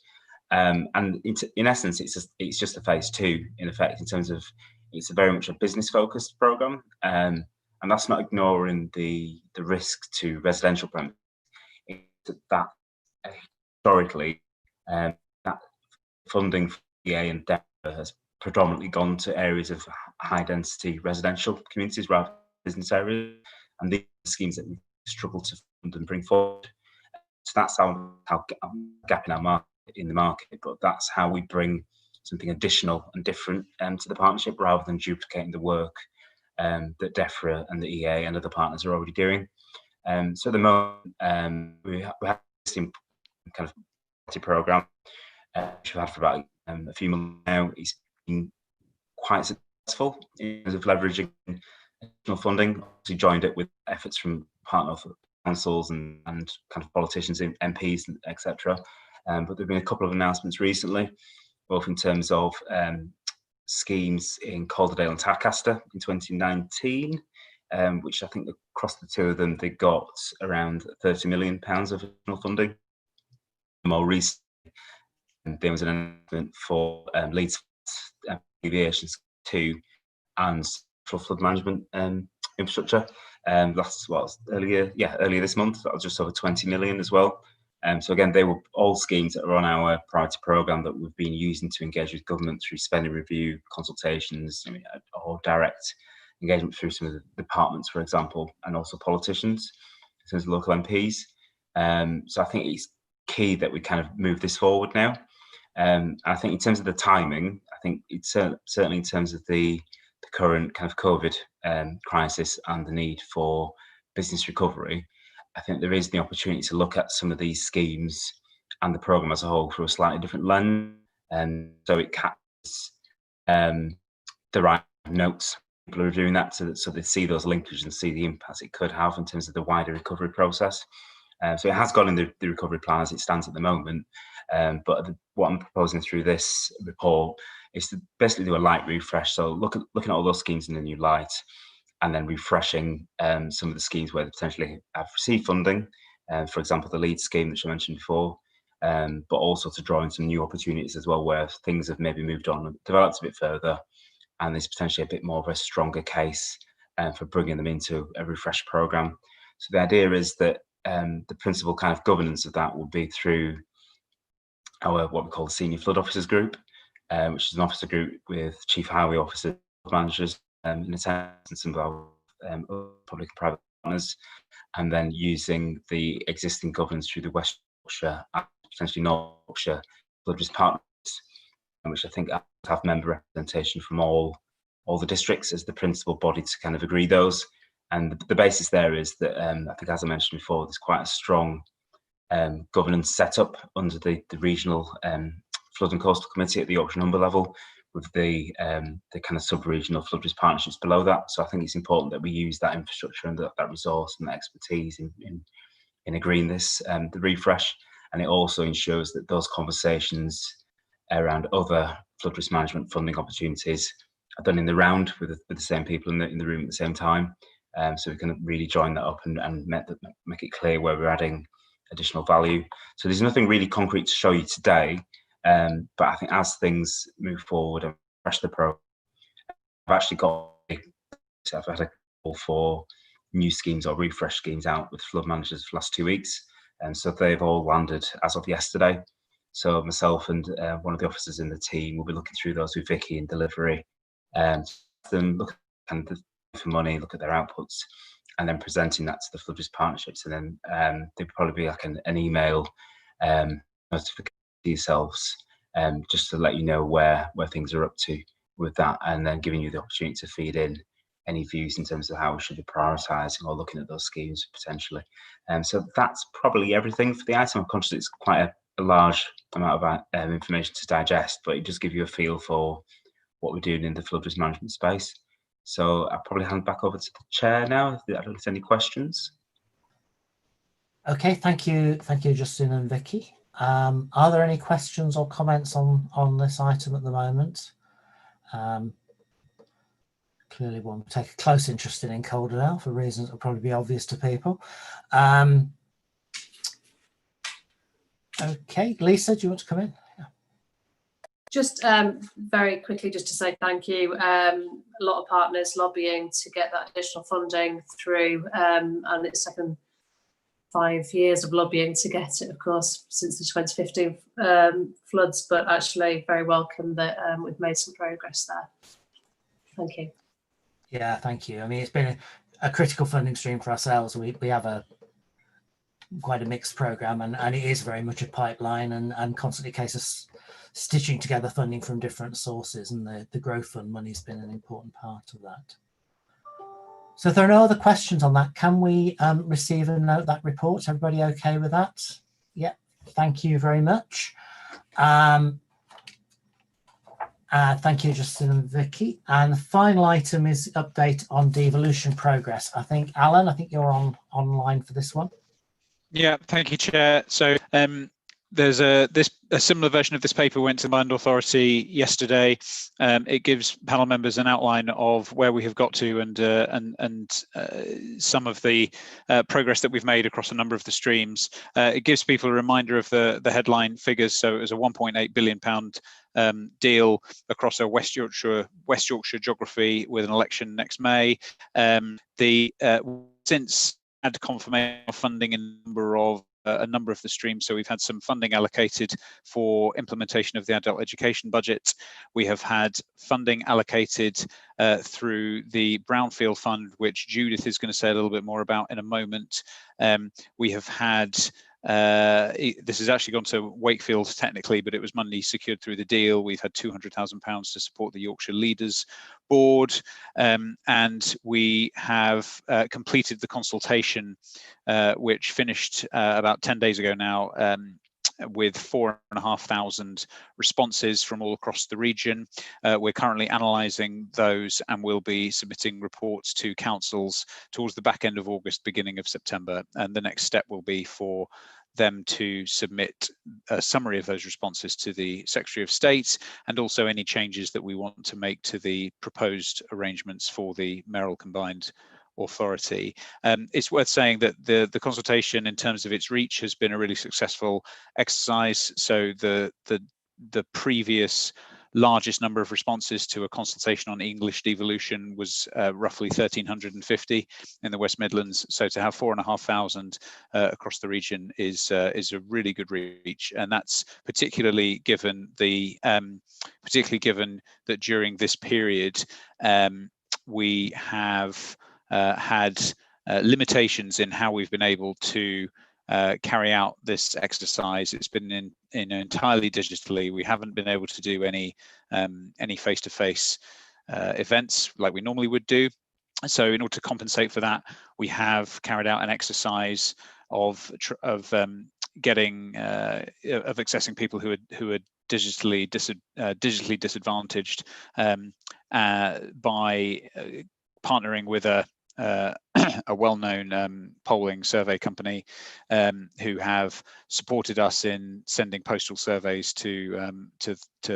Speaker 13: And in essence, it's just a phase 2 in effect, in terms of it's very much a business focused program, and that's not ignoring the risk to residential premises. That historically, that funding for EA and DEFRA has predominantly gone to areas of high density residential communities rather than business areas, and these are schemes that we struggle to fund and bring forward. So that's how gap in the market, but that's how we bring something additional and different to the partnership, rather than duplicating the work that DEFRA and the EA and other partners are already doing. So at the moment, we have this kind of program which we've had for about a few months now. It's been quite successful in terms of leveraging additional funding. We joined it with efforts from partner councils and kind of politicians, MPs, etc. But there have been a couple of announcements recently, both in terms of schemes in Calderdale and Tadcaster in 2019, which I think across the two of them, they got around £30 million of additional funding. More recently, there was an announcement for Leeds Aviation 2 and flood management infrastructure. Earlier this month, that was just over 20 million as well. So again, they were all schemes that are on our priority programme that we've been using to engage with government through spending review, consultations, or direct engagement through some of the departments, for example, and also politicians, in terms of local MPs. So I think it's key that we kind of move this forward now. I think in terms of the timing, I think it's certainly in terms of the current kind of COVID crisis and the need for business recovery, I think there is the opportunity to look at some of these schemes and the programme as a whole through a slightly different lens, and so it captures the right notes. People are doing that so they see those linkages and see the impacts it could have in terms of the wider recovery process. So it has gone in the recovery plan as it stands at the moment, but what I'm proposing through this report is to basically do a light refresh. So looking at all those schemes in a new light, and then refreshing some of the schemes where they potentially have received funding, for example, the Leeds scheme that I mentioned before, but also to draw in some new opportunities as well, where things have maybe moved on and developed a bit further, and there's potentially a bit more of a stronger case for bringing them into a refreshed programme. So the idea is that the principal kind of governance of that will be through our what we call the Senior Flood Officers Group, which is an officer group with chief highway officers, managers in attendance, and some of our public and private partners, and then using the existing governance through the West Yorkshire and potentially North Yorkshire flood risk partners, which I think have member representation from all the districts as the principal body to kind of agree those. And the basis there is that I think, as I mentioned before, there's quite a strong governance setup under the regional flood and coastal committee at the Yorkshire Humber level, with the kind of sub-regional flood risk partnerships below that. So I think it's important that we use that infrastructure and that resource and that expertise in agreeing this, the refresh, and it also ensures that those conversations around other flood risk management funding opportunities are done in the round with the same people in the room at the same time. So we can really join that up and make it clear where we're adding additional value. So there's nothing really concrete to show you today, but I think as things move forward and refresh the program. I've had a call for new schemes or refresh schemes out with flood managers for the last 2 weeks, and so they've all landed as of yesterday. So myself and one of the officers in the team will be looking through those with Vicky in delivery, and then look for money, look at their outputs, and then presenting that to the flood risk partnerships. And then there'd probably be like an email notification to yourselves, just to let you know where things are up to with that, and then giving you the opportunity to feed in any views in terms of how we should be prioritising or looking at those schemes potentially. So that's probably everything for the item. I'm conscious it's quite a large amount of information to digest, but it just gives you a feel for what we're doing in the flood risk management space. So I'll probably hand back over to the chair now. I don't know if there's any questions.
Speaker 3: Okay, thank you, Justin and Vicky. Are there any questions or comments on this item at the moment? Clearly one would take a close interest in Calderdale for reasons that will probably be obvious to people. Okay, Lisa, do you want to come in? Yeah.
Speaker 12: Just very quickly, just to say thank you. A lot of partners lobbying to get that additional funding through, and it's taken 5 years of lobbying to get it, of course, since the 2015 floods, but actually very welcome that we've made some progress there. Thank you.
Speaker 3: Yeah, thank you. I mean, it's been a critical funding stream for ourselves. We have quite a mixed programme, and it is very much a pipeline and constantly a case of stitching together funding from different sources, and the growth fund money has been an important part of that. So if there are no other questions on that, can we receive and note that report? Everybody okay with that? Yeah, thank you very much. Thank you, Justin and Vicky. And the final item is update on devolution progress. I think, Alan, you're online for this one.
Speaker 7: Yeah, thank you, Chair. So there's a similar version of this paper went to the Land Authority yesterday. It gives panel members an outline of where we have got to and some of the progress that we've made across a number of the streams. It gives people a reminder of the headline figures. So it was a £1.8 billion deal across a West Yorkshire geography with an election next May. Since had confirmation of funding in a number of the streams. So we've had some funding allocated for implementation of the adult education budget. We have had funding allocated through the Brownfield Fund, which Judith is going to say a little bit more about in a moment. We have had this has actually gone to Wakefield technically, but it was money secured through the deal. We've had £200,000 to support the Yorkshire Leaders Board, and we have completed the consultation, which finished about 10 days ago now, with 4,500 responses from all across the region. We're currently analysing those and we'll be submitting reports to councils towards the back end of August, beginning of September. And the next step will be for them to submit a summary of those responses to the Secretary of State, and also any changes that we want to make to the proposed arrangements for the mayoral combined authority. It's worth saying that the consultation, in terms of its reach, has been a really successful exercise. So the previous largest number of responses to a consultation on English devolution was roughly 1,350 in the West Midlands. So to have 4,500 across the region is a really good reach, and that's particularly given that during this period we have had limitations in how we've been able to carry out this exercise. It's been in entirely digitally. We haven't been able to do any face-to-face events like we normally would do. So in order to compensate for that, we have carried out an exercise of accessing people who are digitally disadvantaged by partnering with a well-known polling survey company who have supported us in sending postal surveys to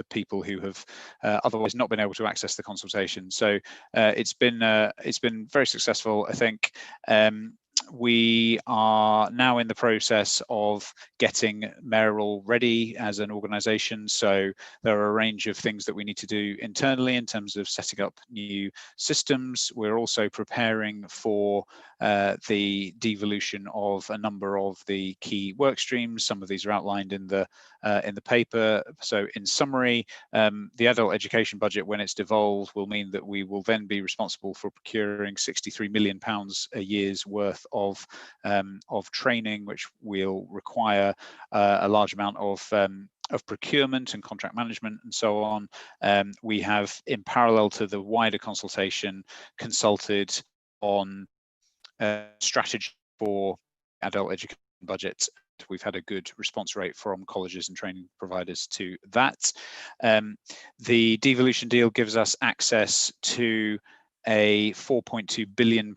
Speaker 7: people who have otherwise not been able to access the consultation. So it's been very successful, I think.
Speaker 15: we are now in the process of getting Mayoral ready as an organisation. So there are a range of things that we need to do internally in terms of setting up new systems. We're also preparing for the devolution of a number of the key work streams. Some of these are outlined in the paper. So in summary, the adult education budget, when it's devolved, will mean that we will then be responsible for procuring £63 million a year's worth of training, which will require a large amount of procurement and contract management and so on. We have, in parallel to the wider consultation, consulted on strategy for adult education budgets. We've had a good response rate from colleges and training providers to that. The devolution deal gives us access to a £4.2 billion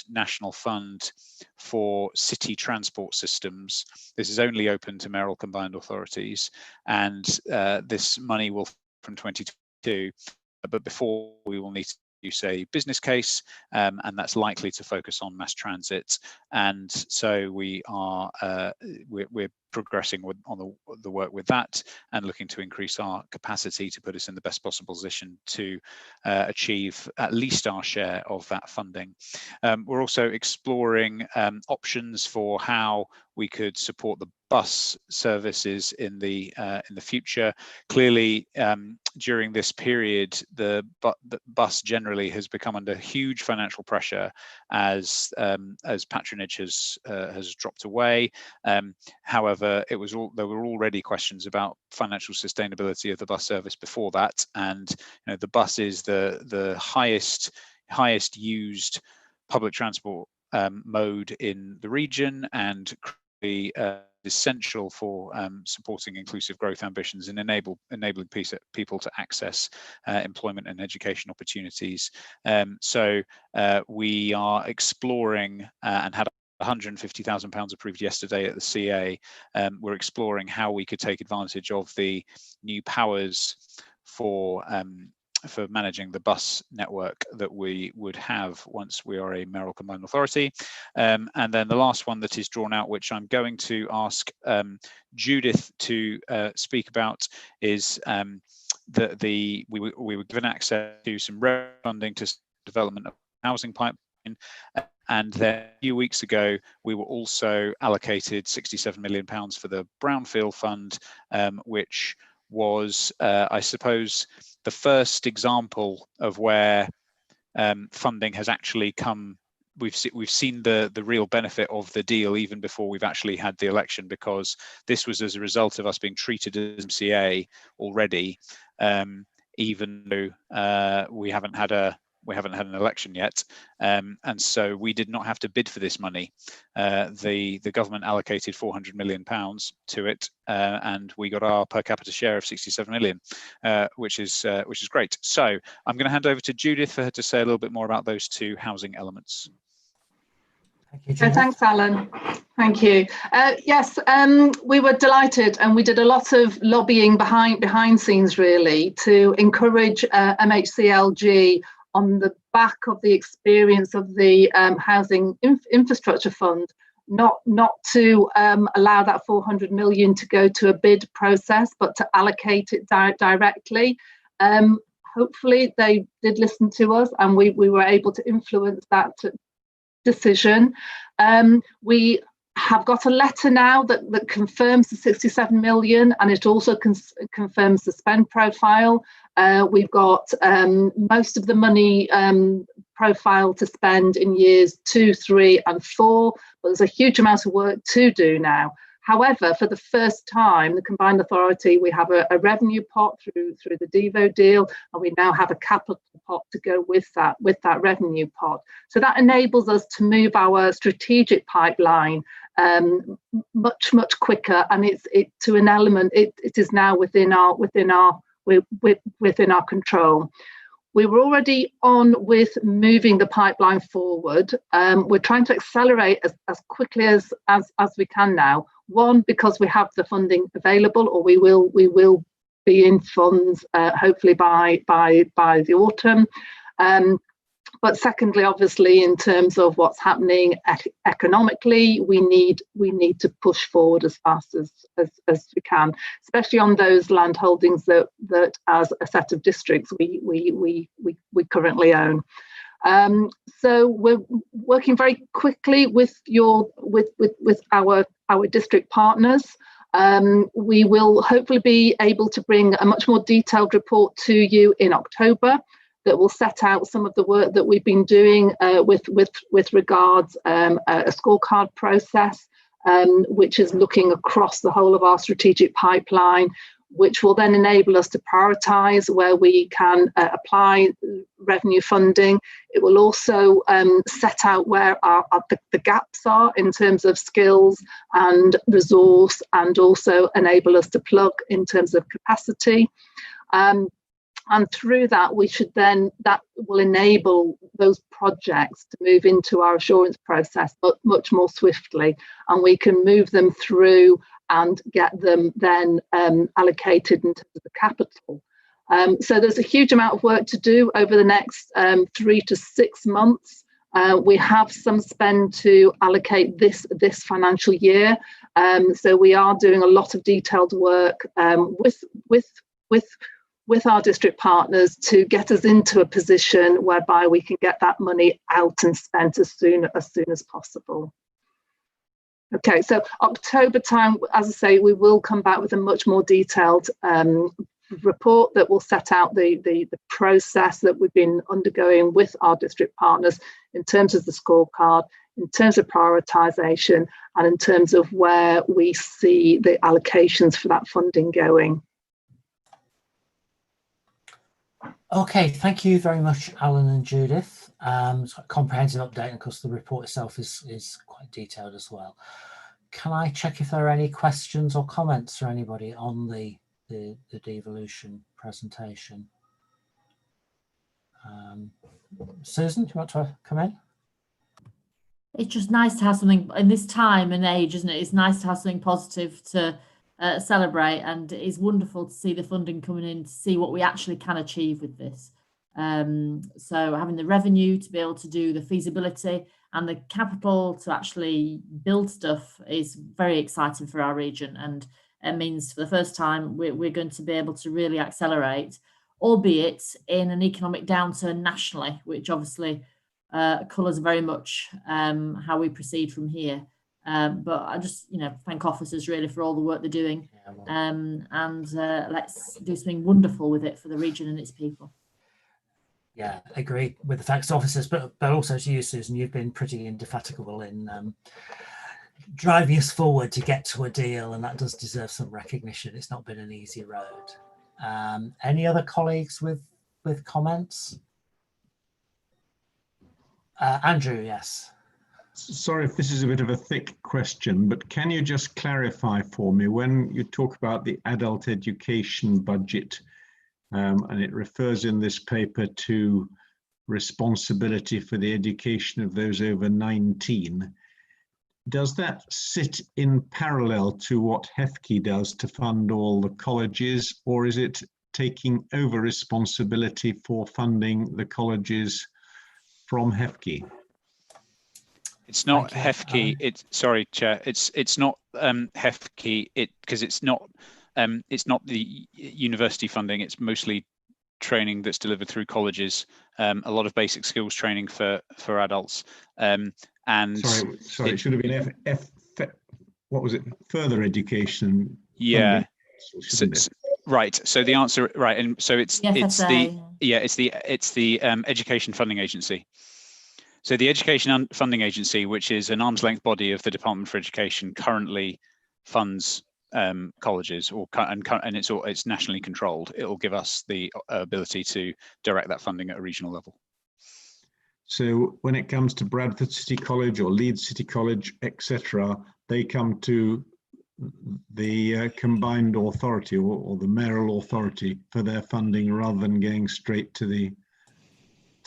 Speaker 15: national fund for city transport systems. This is only open to mayoral combined authorities, and this money will from 2022, but before we will need to use a business case, and that's likely to focus on mass transit. And so we are we're progressing on the work with that and looking to increase our capacity to put us in the best possible position to achieve at least our share of that funding. We're also exploring options for how we could support the bus services in the future. Clearly, during this period, the bus generally has become under huge financial pressure as patronage has dropped away. However, there were already questions about financial sustainability of the bus service before that, and the bus is the highest used public transport mode in the region, and essential for supporting inclusive growth ambitions and enabling people to access employment and education opportunities. So we are exploring and had £150,000 approved yesterday at the CA. We're exploring how we could take advantage of the new powers for managing the bus network that we would have once we are a mayoral combined authority. And then the last one that is drawn out, which I'm going to ask Judith to speak about, is that we were given access to some funding to development of housing pipeline. And then a few weeks ago, we were also allocated £67 million for the Brownfield Fund, which was, I suppose, the first example of where funding has actually come. We've seen the real benefit of the deal even before we've actually had the election, because this was as a result of us being treated as MCA already, even though we haven't had an election yet, and so we did not have to bid for this money. The government allocated £400 million to it, and we got our per capita share of 67 million, which is great. So I'm going to hand over to Judith for her to say a little bit more about those two housing elements.
Speaker 2: So thanks, Alan. Thank you. Yes, we were delighted, and we did a lot of lobbying behind scenes, really, to encourage MHCLG on the back of the experience of the Housing Infrastructure Fund, not to allow that 400 million to go to a bid process, but to allocate it directly. Hopefully they did listen to us, and we were able to influence that decision. We have got a letter now that confirms the 67 million, and it also confirms the spend profile. We've got most of the money profile to spend in years 2, 3 and 4, but there's a huge amount of work to do now. However, for the first time, the combined authority, we have a revenue pot through the Devo deal, and we now have a capital pot to go with that revenue pot. So that enables us to move our strategic pipeline much quicker, and it to an element it is now within our control. We were already on with moving the pipeline forward. We're trying to accelerate as quickly as we can now. One, because we have the funding available, or we will be in funds hopefully by the autumn. but secondly, obviously, in terms of what's happening economically, we need to push forward as fast as we can, especially on those land holdings that as a set of districts we currently own. So we're working very quickly with our district partners. We will hopefully be able to bring a much more detailed report to you in October that will set out some of the work that we've been doing with regards a scorecard process, which is looking across the whole of our strategic pipeline, which will then enable us to prioritise where we can apply revenue funding. It will also set out where the gaps are in terms of skills and resource, and also enable us to plug in terms of capacity. And through that, that will enable those projects to move into our assurance process, but much more swiftly, and we can move them through and get them then allocated into the capital. So there's a huge amount of work to do over the next 3 to 6 months. We have some spend to allocate this financial year. So we are doing a lot of detailed work with our district partners to get us into a position whereby we can get that money out and spent as soon as possible. Okay, so October time, as I say, we will come back with a much more detailed report that will set out the process that we've been undergoing with our district partners in terms of the scorecard, in terms of prioritisation, and in terms of where we see the allocations for that funding going.
Speaker 3: Okay, thank you very much, Alan and Judith. It's a comprehensive update, and of course the report itself is quite detailed as well. Can I check if there are any questions or comments for anybody on the devolution presentation? Susan, do you want to come in?
Speaker 8: It's just nice to have something in this time and age, isn't it? It's nice to have something positive to celebrate, and it's wonderful to see the funding coming in to see what we actually can achieve with this. So having the revenue to be able to do the feasibility and the capital to actually build stuff is very exciting for our region, and it means for the first time we're going to be able to really accelerate, albeit in an economic downturn nationally, which obviously colours very much how we proceed from here. But I just, thank officers really for all the work they're doing, and let's do something wonderful with it for the region and its people.
Speaker 3: Yeah, I agree with the thanks to officers, but also to you, Susan. You've been pretty indefatigable in driving us forward to get to a deal, and that does deserve some recognition. It's not been an easy road. Any other colleagues with comments? Andrew, yes.
Speaker 1: Sorry if this is a bit of a thick question, but can you just clarify for me when you talk about the adult education budget, and it refers in this paper to responsibility for the education of those over 19, does that sit in parallel to what HEFCE does to fund all the colleges, or is it taking over responsibility for funding the colleges from HEFCE?
Speaker 15: It's not HEFCE. Sorry, Chair. It's not HEFCE. Because it's not the university funding. It's mostly training that's delivered through colleges. A lot of basic skills training for adults. And
Speaker 1: sorry, it should have been what was it? Further education.
Speaker 15: Yeah.
Speaker 1: Funding,
Speaker 15: right. So the answer, right, and so it's the Education Funding Agency. So the Education Funding Agency, which is an arm's length body of the Department for Education, currently funds colleges, and it's nationally controlled. It will give us the ability to direct that funding at a regional level.
Speaker 1: So when it comes to Bradford City College or Leeds City College, etc., they come to the combined authority or the mayoral authority for their funding rather than going straight to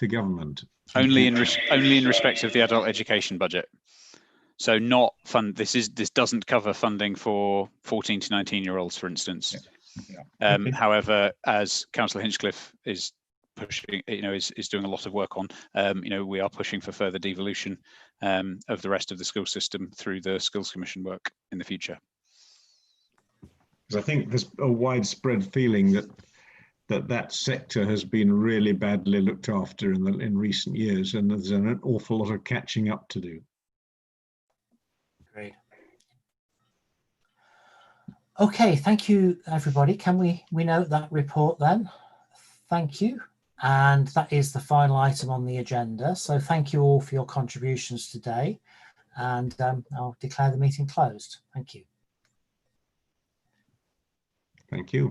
Speaker 1: government.
Speaker 15: Only in respect of the adult education budget. So not fund. This doesn't cover funding for 14 to 19-year-olds, for instance.
Speaker 1: Yeah. Okay.
Speaker 15: However, as Councillor Hinchcliffe is pushing, is doing a lot of work on. We are pushing for further devolution of the rest of the school system through the Skills Commission work in the future.
Speaker 1: Because I think there's a widespread feeling that sector has been really badly looked after in recent years, and there's an awful lot of catching up to do.
Speaker 3: Great. Okay, thank you, everybody. Can we note that report then? Thank you. And that is the final item on the agenda. So thank you all for your contributions today. And I'll declare the meeting closed. Thank you.
Speaker 1: Thank you.